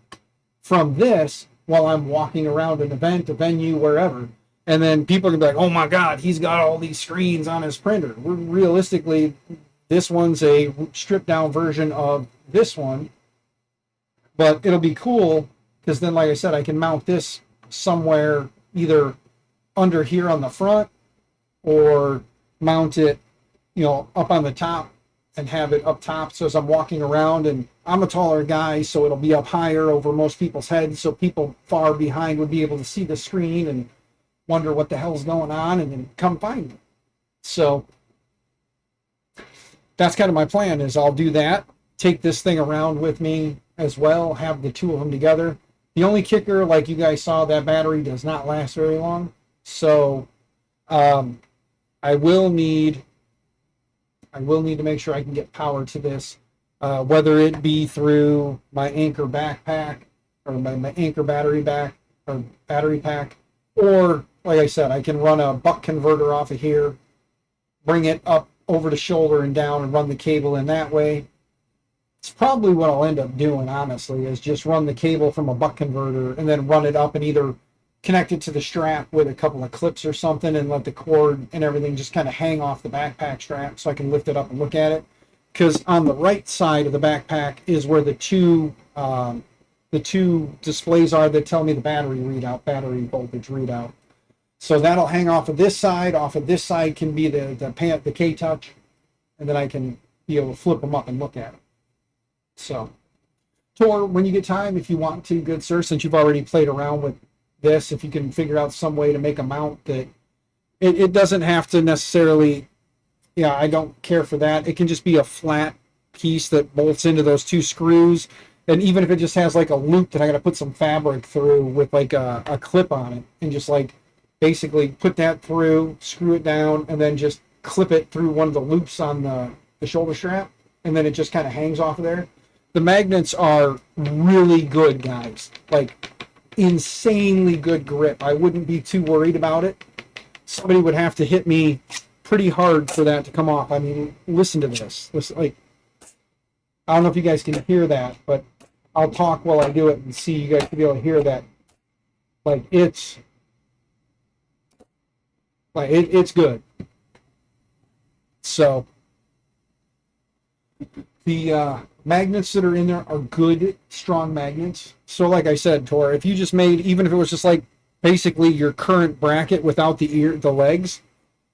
from this while I'm walking around an event, a venue, wherever. And then people are gonna be like, oh my God, he's got all these screens on his printer. Realistically, this one's a stripped down version of this one, but it'll be cool because then, like I said, I can mount this somewhere either under here on the front or mount it, you know, up on the top and have it up top. So as I'm walking around, and I'm a taller guy, so it'll be up higher over most people's heads. So people far behind would be able to see the screen and wonder what the hell's going on and then come find me. So that's kind of my plan, is I'll do that, take this thing around with me as well, have the two of them together. The only kicker, like you guys saw, that battery does not last very long. So I will need to make sure I can get power to this, whether it be through my Anker backpack or my Anker battery pack, or like I said, I can run a buck converter off of here, bring it up over the shoulder and down and run the cable in that way. It's probably what I'll end up doing, honestly, is just run the cable from a buck converter and then run it up and either connect it to the strap with a couple of clips or something and let the cord and everything just kind of hang off the backpack strap so I can lift it up and look at it. Because on the right side of the backpack is where the two displays are that tell me the battery voltage readout. So that'll hang off of this side. Off of this side can be the K-Touch, and then I can be able to flip them up and look at them. So, Tor, when you get time, if you want to, good sir, since you've already played around with this, if you can figure out some way to make a mount that it doesn't have to necessarily, yeah, I don't care for that. It can just be a flat piece that bolts into those two screws. And even if it just has like a loop that I got to put some fabric through with like a clip on it, and just like basically put that through, screw it down, and then just clip it through one of the loops on the shoulder strap, and then it just kind of hangs off of there. The magnets are really good, guys. Like, insanely good grip. I wouldn't be too worried about it. Somebody would have to hit me pretty hard for that to come off. I mean, listen to this. Listen, like, I don't know if you guys can hear that, but I'll talk while I do it and see you guys can be able to hear that. Like, it's good. So the magnets that are in there are good, strong magnets. So like I said, Tor, if you just made, even if it was just like basically your current bracket without the legs,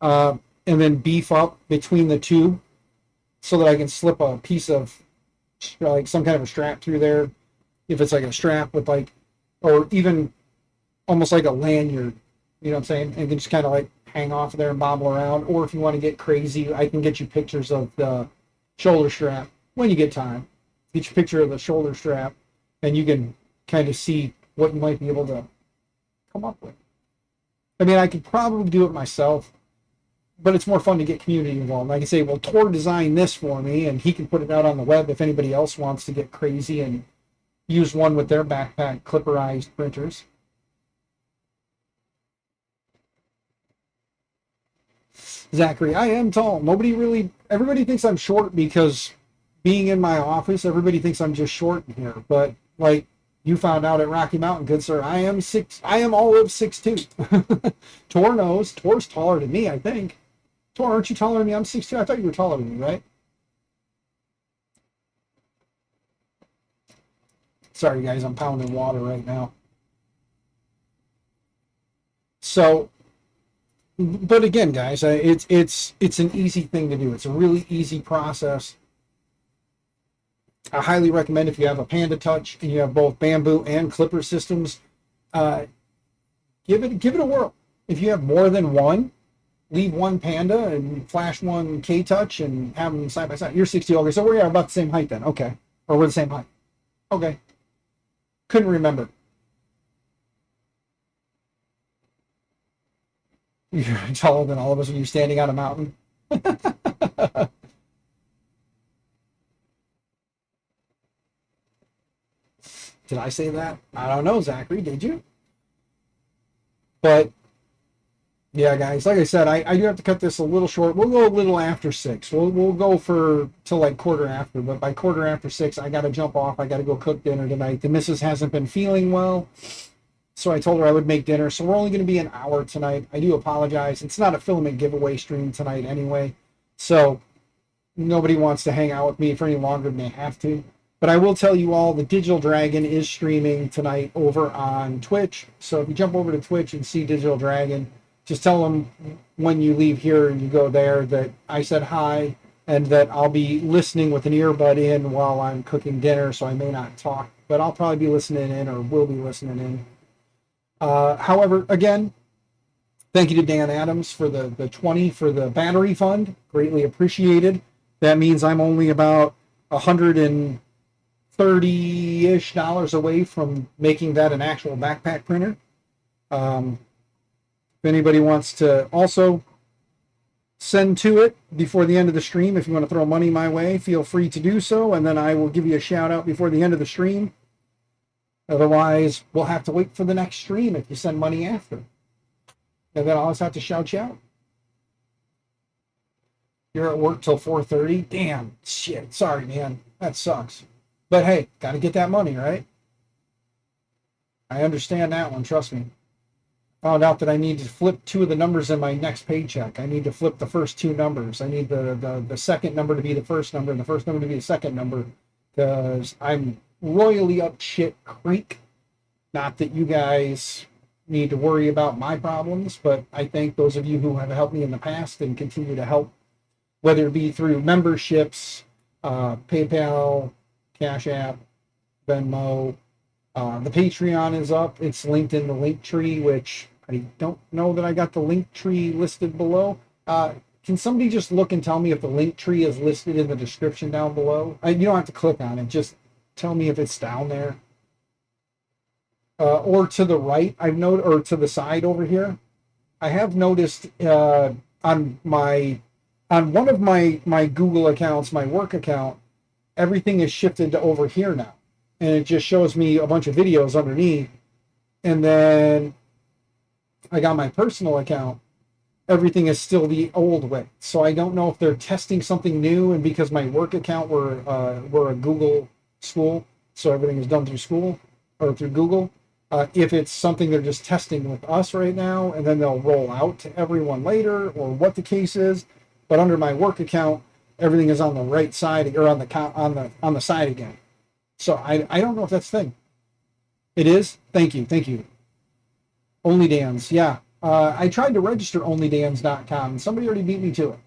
and then beef up between the two so that I can slip a piece of like some kind of a strap through there, if it's like a strap with like, or even almost like a lanyard, you know what I'm saying, and can just kind of like hang off there and bobble around. Or if you want to get crazy, I can get you pictures of the shoulder strap when you get time. Get you a picture of the shoulder strap, and you can kind of see what you might be able to come up with. I mean, I could probably do it myself, but it's more fun to get community involved. I can say, well, Tor designed this for me, and he can put it out on the web if anybody else wants to get crazy and use one with their backpack clipperized printers. Zachary, I am tall. Everybody thinks I'm short because being in my office, everybody thinks I'm just short in here. But like you found out at Rocky Mountain, good sir, I am all of 6'2". Tor knows. Tor's taller than me, I think. Tor, aren't you taller than me? I'm 6'2". I thought you were taller than me, right? Sorry, guys, I'm pounding water right now. So, but again, guys, it's an easy thing to do. It's a really easy process. I highly recommend, if you have a Panda Touch and you have both bamboo and clipper systems, give it a whirl. If you have more than one, leave one Panda and flash one K-Touch and have them side by side. You're 60. Okay, so we're about the same height then. Okay, or we're the same height. Okay, couldn't remember. You're taller than all of us when you're standing on a mountain. Did I say that? I don't know, Zachary. Did you? But yeah, guys, like I said, I do have to cut this a little short. We'll go a little after 6. We'll go for till like quarter after, but by quarter after 6, I got to jump off. I got to go cook dinner tonight. The missus hasn't been feeling well, so I told her I would make dinner. So we're only going to be an hour tonight. I do apologize. It's not a filament giveaway stream tonight anyway, so nobody wants to hang out with me for any longer than they have to. But I will tell you all, the Digital Dragon is streaming tonight over on Twitch. So if you jump over to Twitch and see Digital Dragon, just tell them when you leave here and you go there that I said hi and that I'll be listening with an earbud in while I'm cooking dinner, so I may not talk, but I'll probably be listening in or will be listening in. However, again, thank you to Dan Adams for the 20 for the battery fund. Greatly appreciated. That means I'm only about $130-ish away from making that an actual backpack printer. If anybody wants to also send to it before the end of the stream, if you want to throw money my way, feel free to do so, and then I will give you a shout out before the end of the stream. Otherwise, we'll have to wait for the next stream if you send money after. And then I'll just have to shout you out. You're at work till 4:30? Damn, shit. Sorry, man. That sucks. But hey, got to get that money, right? I understand that one, trust me. Found out that I need to flip 2 of the numbers in my next paycheck. I need to flip the first 2 numbers. I need the second number to be the first number and the first number to be the second number, because I'm royally up shit creek. Not that you guys need to worry about my problems, but I thank those of you who have helped me in the past and continue to help, whether it be through memberships, PayPal, Cash App, Venmo. The Patreon is up. It's linked in the link tree, which I don't know that I got the link tree listed below. Can somebody just look and tell me if the link tree is listed in the description down below? You don't have to click on it. Just tell me if it's down there. Or to the right, I've noted, or to the side over here. I have noticed on one of my Google accounts, my work account, everything is shifted to over here now. And it just shows me a bunch of videos underneath. And then I got my personal account. Everything is still the old way. So I don't know if they're testing something new. And because my work account, we're a Google school, so everything is done through school or through Google. If it's something they're just testing with us right now, and then they'll roll out to everyone later, or what the case is. But under my work account, everything is on the right side, or on the side again. So I don't know if that's the thing. It is? Thank you. Only Dan's, yeah. I tried to register onlydans.com, and somebody already beat me to it.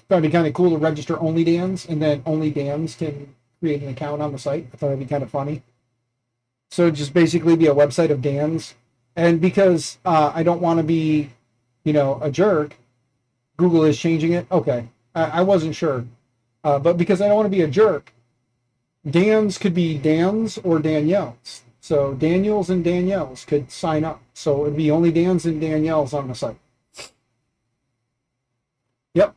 Thought it'd be kind of cool to register Only Dan's, and then Only Dan's can create an account on the site. I thought it'd be kind of funny. So it'd just basically be a website of Dan's. And because I don't want to be, a jerk, Google is changing it. Okay, I wasn't sure. But because I don't want to be a jerk, Dan's could be Dan's or Danielle's. So Daniel's and Danielle's could sign up. So it'd be Only Dan's and Danielle's on the site. Yep.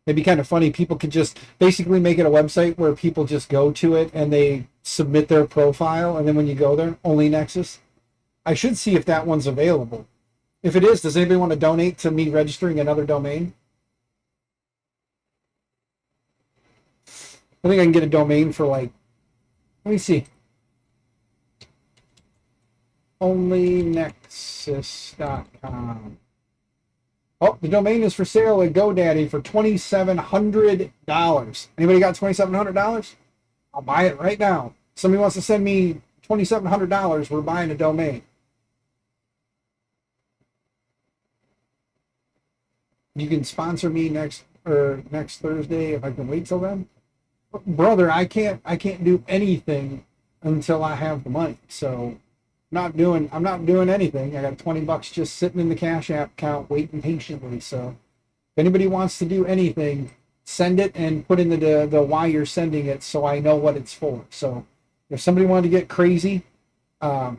It'd be kind of funny. People could just basically make it a website where people just go to it and they submit their profile. And then when you go there, Only Nexus. I should see if that one's available. If it is, does anybody want to donate to me registering another domain? I think I can get a domain for let me see. OnlyNexus.com. Oh, the domain is for sale at GoDaddy for $2,700. Anybody got $2,700? I'll buy it right now. Somebody wants to send me $2,700. We're buying a domain. You can sponsor me next Thursday if I can wait till then. Brother, I can't do anything until I have the money. So I'm not doing anything. I got $20 just sitting in the Cash App account waiting patiently. So if anybody wants to do anything, send it and put in the why you're sending it so I know what it's for. So if somebody wanted to get crazy, let's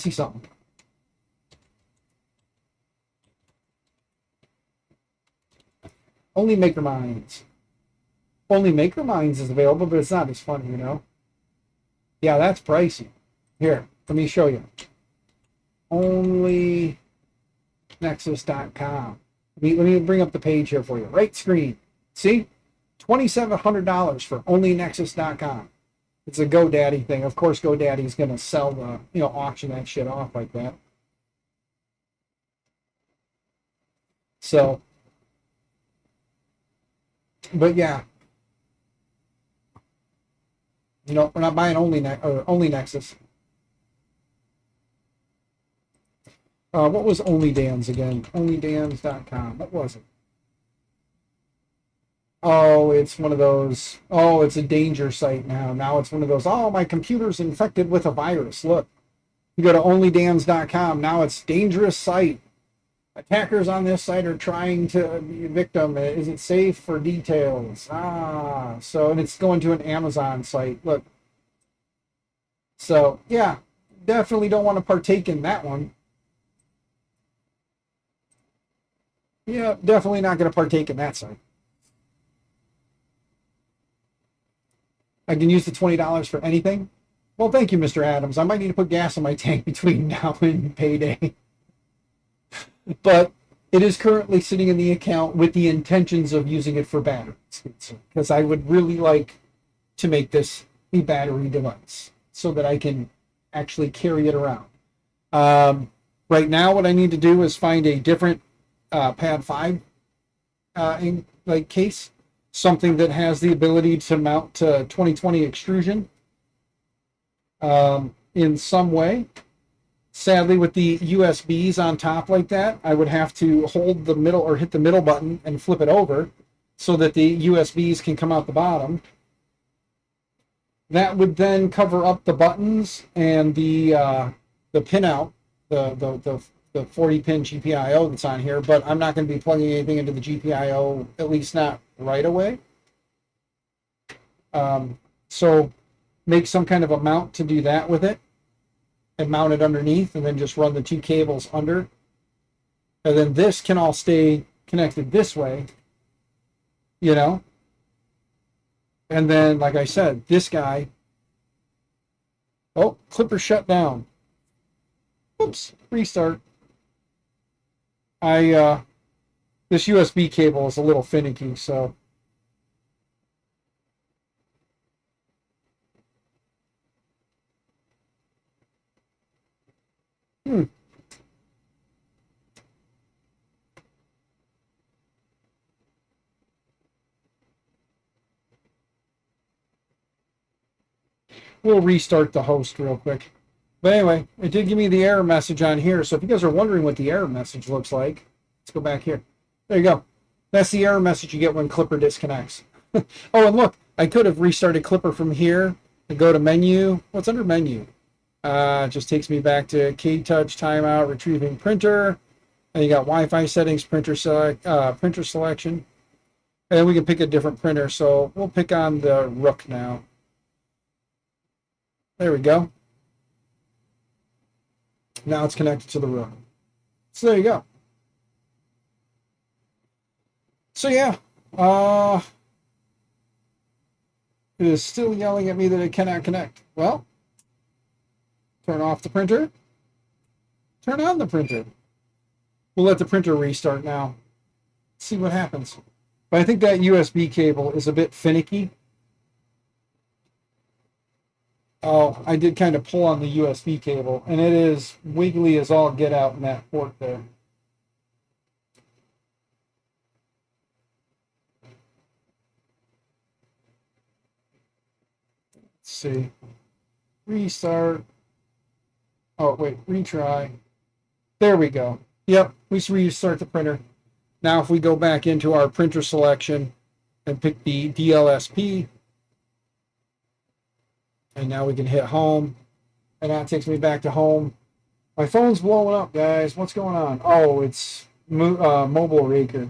see something. Only MakerMinds. Only MakerMinds is available, but it's not as funny, you know? Yeah, that's pricey. Here, let me show you. Only Nexus.com. Let me bring up the page here for you. Right screen. See? $2,700 for only Nexus.com. It's a GoDaddy thing. Of course, GoDaddy's going to sell the, auction that shit off like that. So, but yeah. We're not buying only Nexus. What was OnlyDans again? OnlyDans.com. What was it? Oh, it's one of those. Oh, it's a danger site now. Now it's one of those. Oh, my computer's infected with a virus. Look, you go to onlydans.com. Now it's dangerous site. Attackers on this site are trying to be a victim. Is it safe for details? So, and it's going to an Amazon site. Look. So, yeah, definitely don't want to partake in that one. Yeah, definitely not going to partake in that site. I can use the $20 for anything. Well, thank you, Mr. Adams. I might need to put gas in my tank between now and payday. But it is currently sitting in the account with the intentions of using it for batteries. Because I would really like to make this a battery device so that I can actually carry it around. Right now, what I need to do is find a different Pad 5 case. Something that has the ability to mount to 2020 extrusion in some way. Sadly, with the USBs on top like that, I would have to hold the middle or hit the middle button and flip it over so that the USBs can come out the bottom. That would then cover up the buttons and the pinout, the 40-pin GPIO that's on here, but I'm not going to be plugging anything into the GPIO, at least not right away. So make some kind of a mount to do that with it and mount it underneath and then just run the two cables under. And then this can all stay connected this way, And then, like I said, this guy, oh, clipper shut down. Oops, restart. This USB cable is a little finicky, so. We'll restart the host real quick. But anyway, it did give me the error message on here. So if you guys are wondering what the error message looks like, let's go back here. There you go. That's the error message you get when Clipper disconnects. Oh, and look, I could have restarted Clipper from here and go to menu. What's under menu? It just takes me back to K-Touch, timeout, retrieving printer. And you got Wi-Fi settings, printer selection. And then we can pick a different printer. So we'll pick on the Rook now. There we go. Now it's connected to the Rook. So there you go. So yeah, it is still yelling at me that it cannot connect. Well, turn off the printer. Turn on the printer. We'll let the printer restart now. See what happens. But I think that USB cable is a bit finicky. Oh, I did kind of pull on the USB cable, and it is wiggly as all get out in that port there. Let's see. Restart. Oh, wait, retry. There we go. Yep, we restart the printer. Now if we go back into our printer selection and pick the DLSP, and now we can hit home, and that takes me back to home. My phone's blowing up, guys. What's going on? Oh, it's Mobile Raker.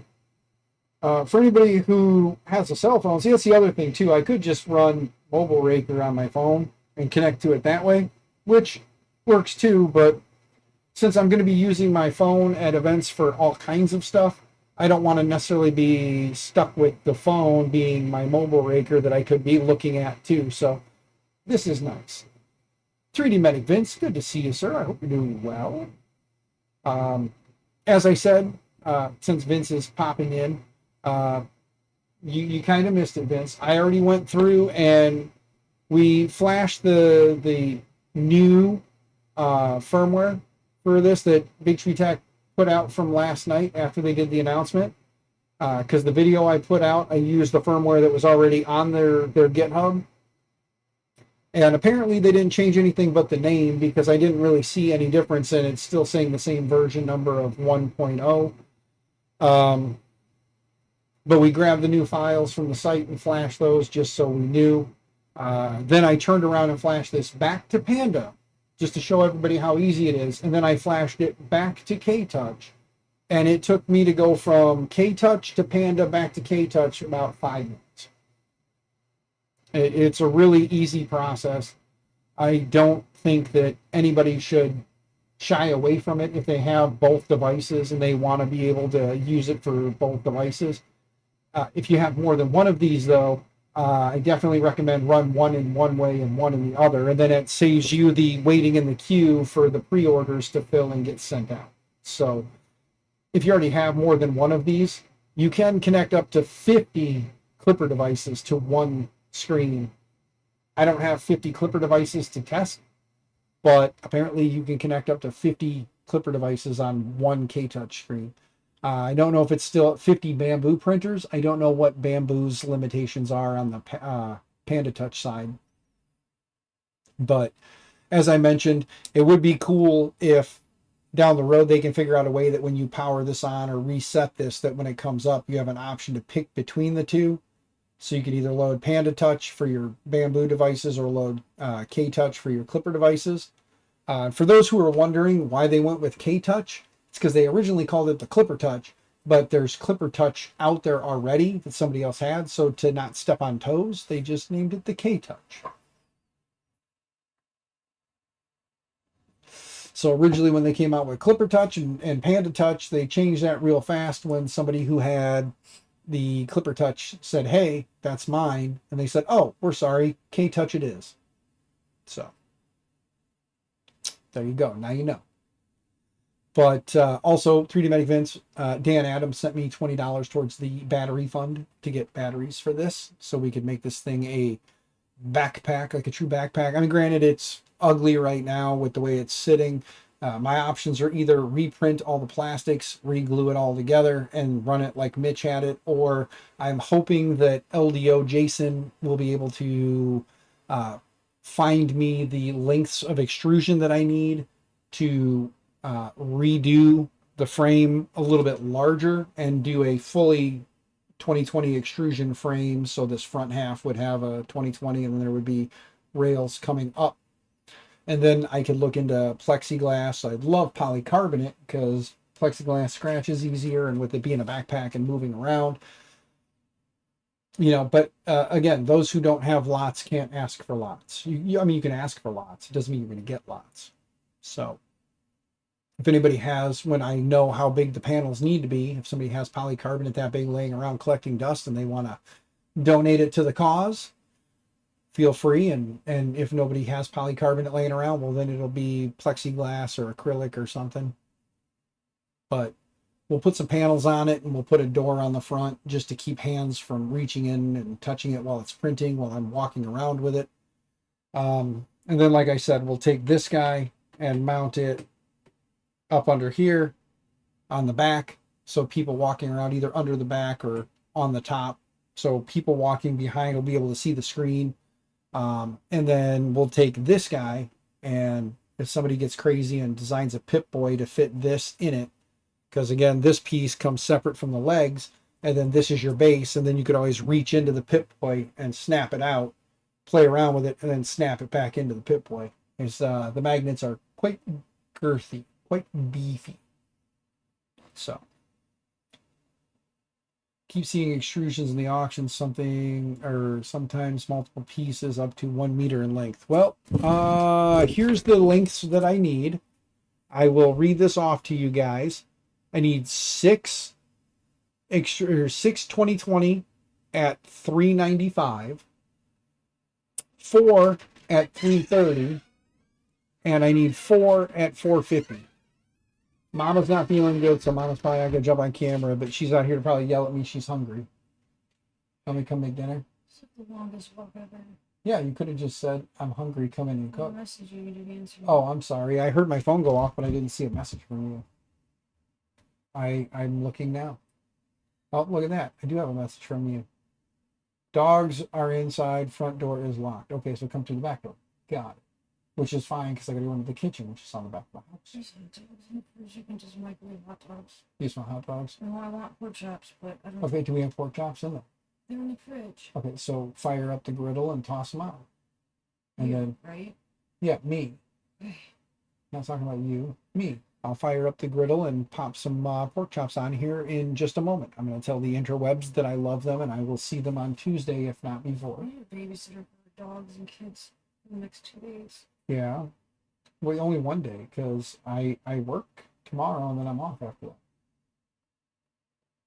For anybody who has a cell phone, see, that's the other thing, too. I could just run Mobile Raker on my phone and connect to it that way, which works, too, but since I'm going to be using my phone at events for all kinds of stuff, I don't want to necessarily be stuck with the phone being my mobile raker that I could be looking at too. So this is nice. 3D Medic Vince, good to see you, sir. I hope you're doing well. As I said, since Vince is popping in, you kind of missed it, Vince. I already went through and we flashed the new firmware for this that Big Tree Tech put out from last night after they did the announcement. Because the video I put out, I used the firmware that was already on their GitHub. And apparently they didn't change anything but the name, because I didn't really see any difference, and it's still saying the same version number of 1.0. But we grabbed the new files from the site and flashed those just so we knew. Then I turned around and flashed this back to Panda just to show everybody how easy it is. And then I flashed it back to K-Touch. And it took me to go from K-Touch to Panda back to K-Touch about 5 minutes. It's a really easy process. I don't think that anybody should shy away from it if they have both devices and they want to be able to use it for both devices. If you have more than one of these, though, I definitely recommend run one in one way and one in the other, and then it saves you the waiting in the queue for the pre-orders to fill and get sent out. So if you already have more than one of these, you can connect up to 50 Clipper devices to one screen. I don't have 50 Clipper devices to test, but apparently you can connect up to 50 Clipper devices on one K-Touch screen. I don't know if it's still at 50 Bamboo printers. I don't know what Bamboo's limitations are on the Panda Touch side. But as I mentioned, it would be cool if down the road they can figure out a way that when you power this on or reset this, that when it comes up, you have an option to pick between the two. So you could either load Panda Touch for your Bamboo devices or load K-Touch for your Clipper devices. For those who are wondering why they went with K-Touch, it's because they originally called it the Clipper Touch, but there's Clipper Touch out there already that somebody else had. So to not step on toes, they just named it the K-Touch. So originally when they came out with Clipper Touch and Panda Touch, they changed that real fast when somebody who had the Clipper Touch said, hey, that's mine. And they said, oh, we're sorry, K-Touch it is. So there you go. Now you know. But also 3D Medic Vince, Dan Adams sent me $20 towards the battery fund to get batteries for this, so we could make this thing a backpack, like a true backpack. I mean, granted, it's ugly right now with the way it's sitting. My options are either reprint all the plastics, re-glue it all together, and run it like Mitch had it, or I'm hoping that LDO Jason will be able to find me the lengths of extrusion that I need to redo the frame a little bit larger and do a fully 2020 extrusion frame. So this front half would have a 2020 and then there would be rails coming up. And then I could look into plexiglass. I love polycarbonate because plexiglass scratches easier, and with it being a backpack and moving around, you know, but again, those who don't have lots can't ask for lots. I mean, you can ask for lots. It doesn't mean you're going to get lots. So if anybody has, when I know how big the panels need to be, if somebody has polycarbonate that big laying around collecting dust and they want to donate it to the cause, feel free. And if nobody has polycarbonate laying around, well, then it'll be plexiglass or acrylic or something. But we'll put some panels on it and we'll put a door on the front just to keep hands from reaching in and touching it while it's printing, while I'm walking around with it. And then, like I said, we'll take this guy and mount it up under here on the back, so people walking around either under the back or on the top, so people walking behind will be able to see the screen. And then we'll take this guy, and if somebody gets crazy and designs a Pip-Boy to fit this in it, because again, this piece comes separate from the legs, and then this is your base, and then you could always reach into the Pip-Boy and snap it out, play around with it, and then snap it back into the Pip-Boy. The magnets are quite girthy, quite beefy. So keep seeing extrusions in the auction, something or sometimes multiple pieces up to 1 meter in length. Well, here's the lengths that I need. I will read this off to you guys. I need 6 six 2020 at $395, 4 at $330, and I need 4 at $450. Mama's not feeling good, so Mama's probably not gonna jump on camera, but she's out here to probably yell at me. She's hungry. Want me to come make dinner? It's the longest walk ever. Yeah, you could have just said, I'm hungry, come in and cook. I messaged you, you didn't answer. Oh, I'm sorry. I heard my phone go off, but I didn't see a message from you. I'm looking now. Oh, look at that. I do have a message from you. Dogs are inside, front door is locked. Okay, so come through the back door. Got it. Which is fine because I gotta go into the kitchen, which is on the back of the house. You can just microwave hot dogs. You just want hot dogs? No, I want pork chops, but I don't. Okay, do we have pork chops in there? They're in the fridge. Okay, so fire up the griddle and toss them out. And then, right? yeah, me. Not talking about you, me. I'll fire up the griddle and pop some pork chops on here in just a moment. I'm going to tell the interwebs that I love them, and I will see them on Tuesday, if not before. I need a babysitter for dogs and kids in the next 2 days. Yeah. Well, only one day, because I work tomorrow, and then I'm off after that.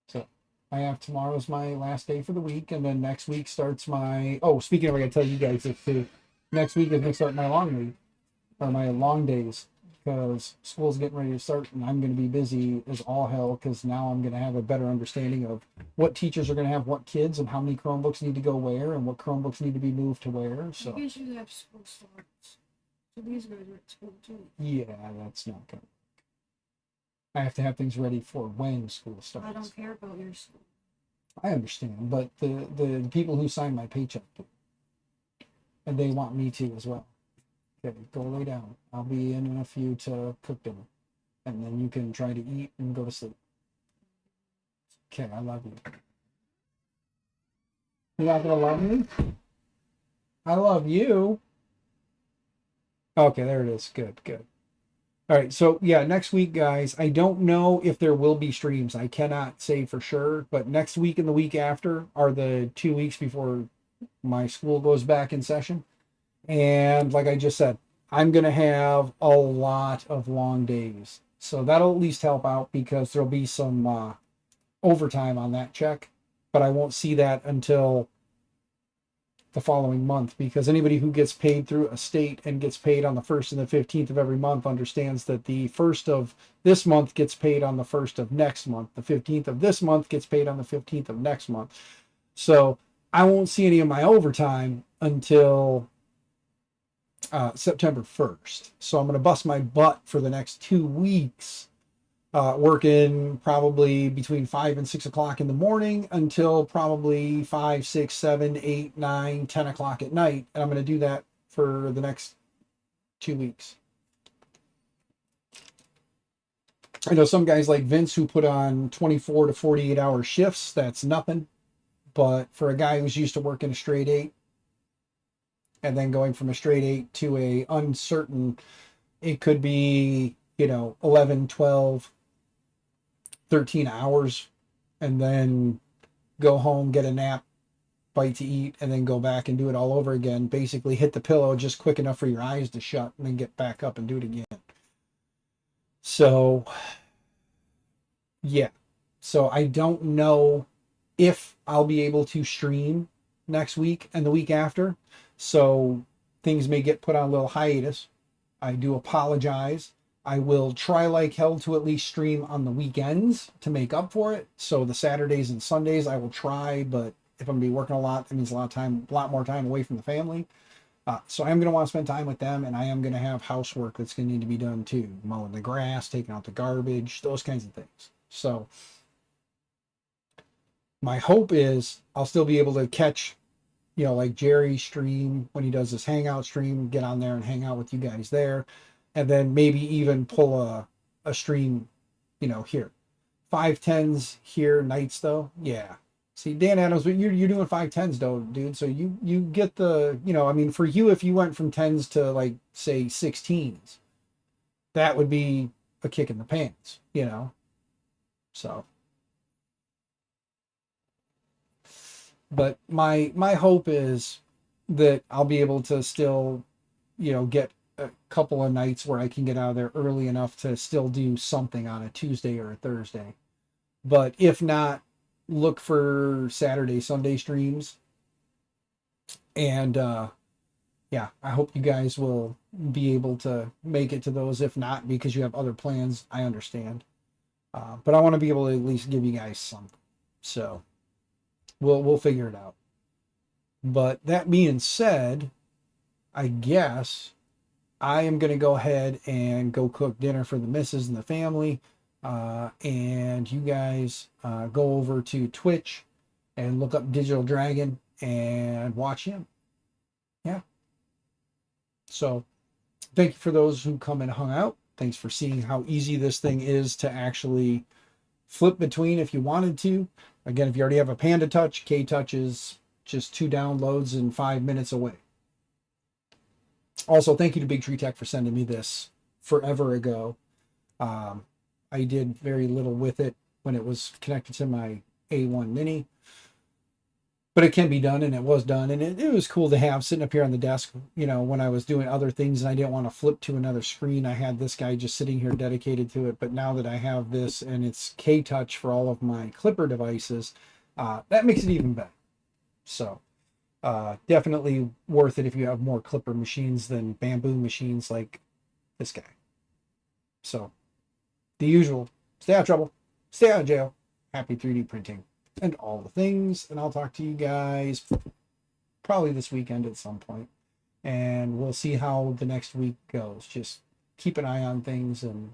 So I have tomorrow's my last day for the week, and then next week starts my... Oh, speaking of, I got to tell you guys this too. Next week is going to start my long week, or my long days, because school's getting ready to start, and I'm going to be busy as all hell, because now I'm going to have a better understanding of what teachers are going to have what kids, and how many Chromebooks need to go where, and what Chromebooks need to be moved to where. So you usually have school starts. So these guys are at school too. yeah, that's not good. I have to have things ready for when school starts. I don't care about your school. I understand, but the people who sign my paycheck do. And they want me to as well. Okay, go lay down. I'll be in a few to cook dinner. And then you can try to eat and go to sleep. Okay, I love you. You're not going to love me? I love you. Okay, there it is. Good, good. All right, so yeah, next week, guys, I don't know if there will be streams. I cannot say for sure, but next week and the week after are the 2 weeks before my school goes back in session. And like I just said, I'm going to have a lot of long days. So that'll at least help out, because there'll be some overtime on that check, but I won't see that until the following month, because anybody who gets paid through a state and gets paid on the 1st and the 15th of every month understands that the 1st of this month gets paid on the 1st of next month. The 15th of this month gets paid on the 15th of next month. So I won't see any of my overtime until September 1st. So I'm going to bust my butt for the next 2 weeks, working probably between 5 and 6 o'clock in the morning until probably 5, 6, 7, 8, 9, 10 o'clock at night. And I'm going to do that for the next 2 weeks. I know some guys like Vince who put on 24 to 48 hour shifts. That's nothing. But for a guy who's used to working a straight 8, and then going from a straight 8 to a uncertain, it could be, 11, 12, 13 hours, and then go home, get a nap, bite to eat, and then go back and do it all over again. Basically hit the pillow just quick enough for your eyes to shut, and then get back up and do it again. So, yeah. So I don't know if I'll be able to stream next week and the week after. So things may get put on a little hiatus. I do apologize. I will try like hell to at least stream on the weekends to make up for it. So the Saturdays and Sundays I will try, but if I'm gonna be working a lot, that means a lot more time away from the family. So I'm gonna want to spend time with them, and I am gonna have housework that's gonna need to be done too. Mowing the grass, taking out the garbage, those kinds of things. So my hope is I'll still be able to catch, like Jerry's stream when he does this hangout stream, get on there and hang out with you guys there. And then maybe even pull a stream, here. 510s here nights though. Yeah. See, Dan Adams, you're doing 510s though, dude. So you get the, for you, if you went from 10s to like say 16s, that would be a kick in the pants, So. But my hope is that I'll be able to still, get a couple of nights where I can get out of there early enough to still do something on a Tuesday or a Thursday. But if not, look for Saturday, Sunday streams. And yeah, I hope you guys will be able to make it to those. If not, because you have other plans, I understand. But I want to be able to at least give you guys some. So we'll figure it out. But that being said, I guess I am going to go ahead and go cook dinner for the missus and the family. And you guys go over to Twitch and look up Digital Dragon and watch him. Yeah. So thank you for those who come and hung out. Thanks for seeing how easy this thing is to actually flip between if you wanted to. Again, if you already have a Panda Touch, K-Touch is just 2 downloads and 5 minutes away. Also, thank you to Big Tree Tech for sending me this forever ago. I did very little with it when it was connected to my A1 Mini. But it can be done, and it was done. And it was cool to have sitting up here on the desk, you know, when I was doing other things and I didn't want to flip to another screen. I had this guy just sitting here dedicated to it. But now that I have this and it's K-Touch for all of my Clipper devices, that makes it even better. So definitely worth it if you have more Clipper machines than bamboo machines like this guy. So the usual, stay out of trouble, stay out of jail, happy 3D printing, and all the things. And I'll talk to you guys probably this weekend at some point, and we'll see how the next week goes. Just keep an eye on things, and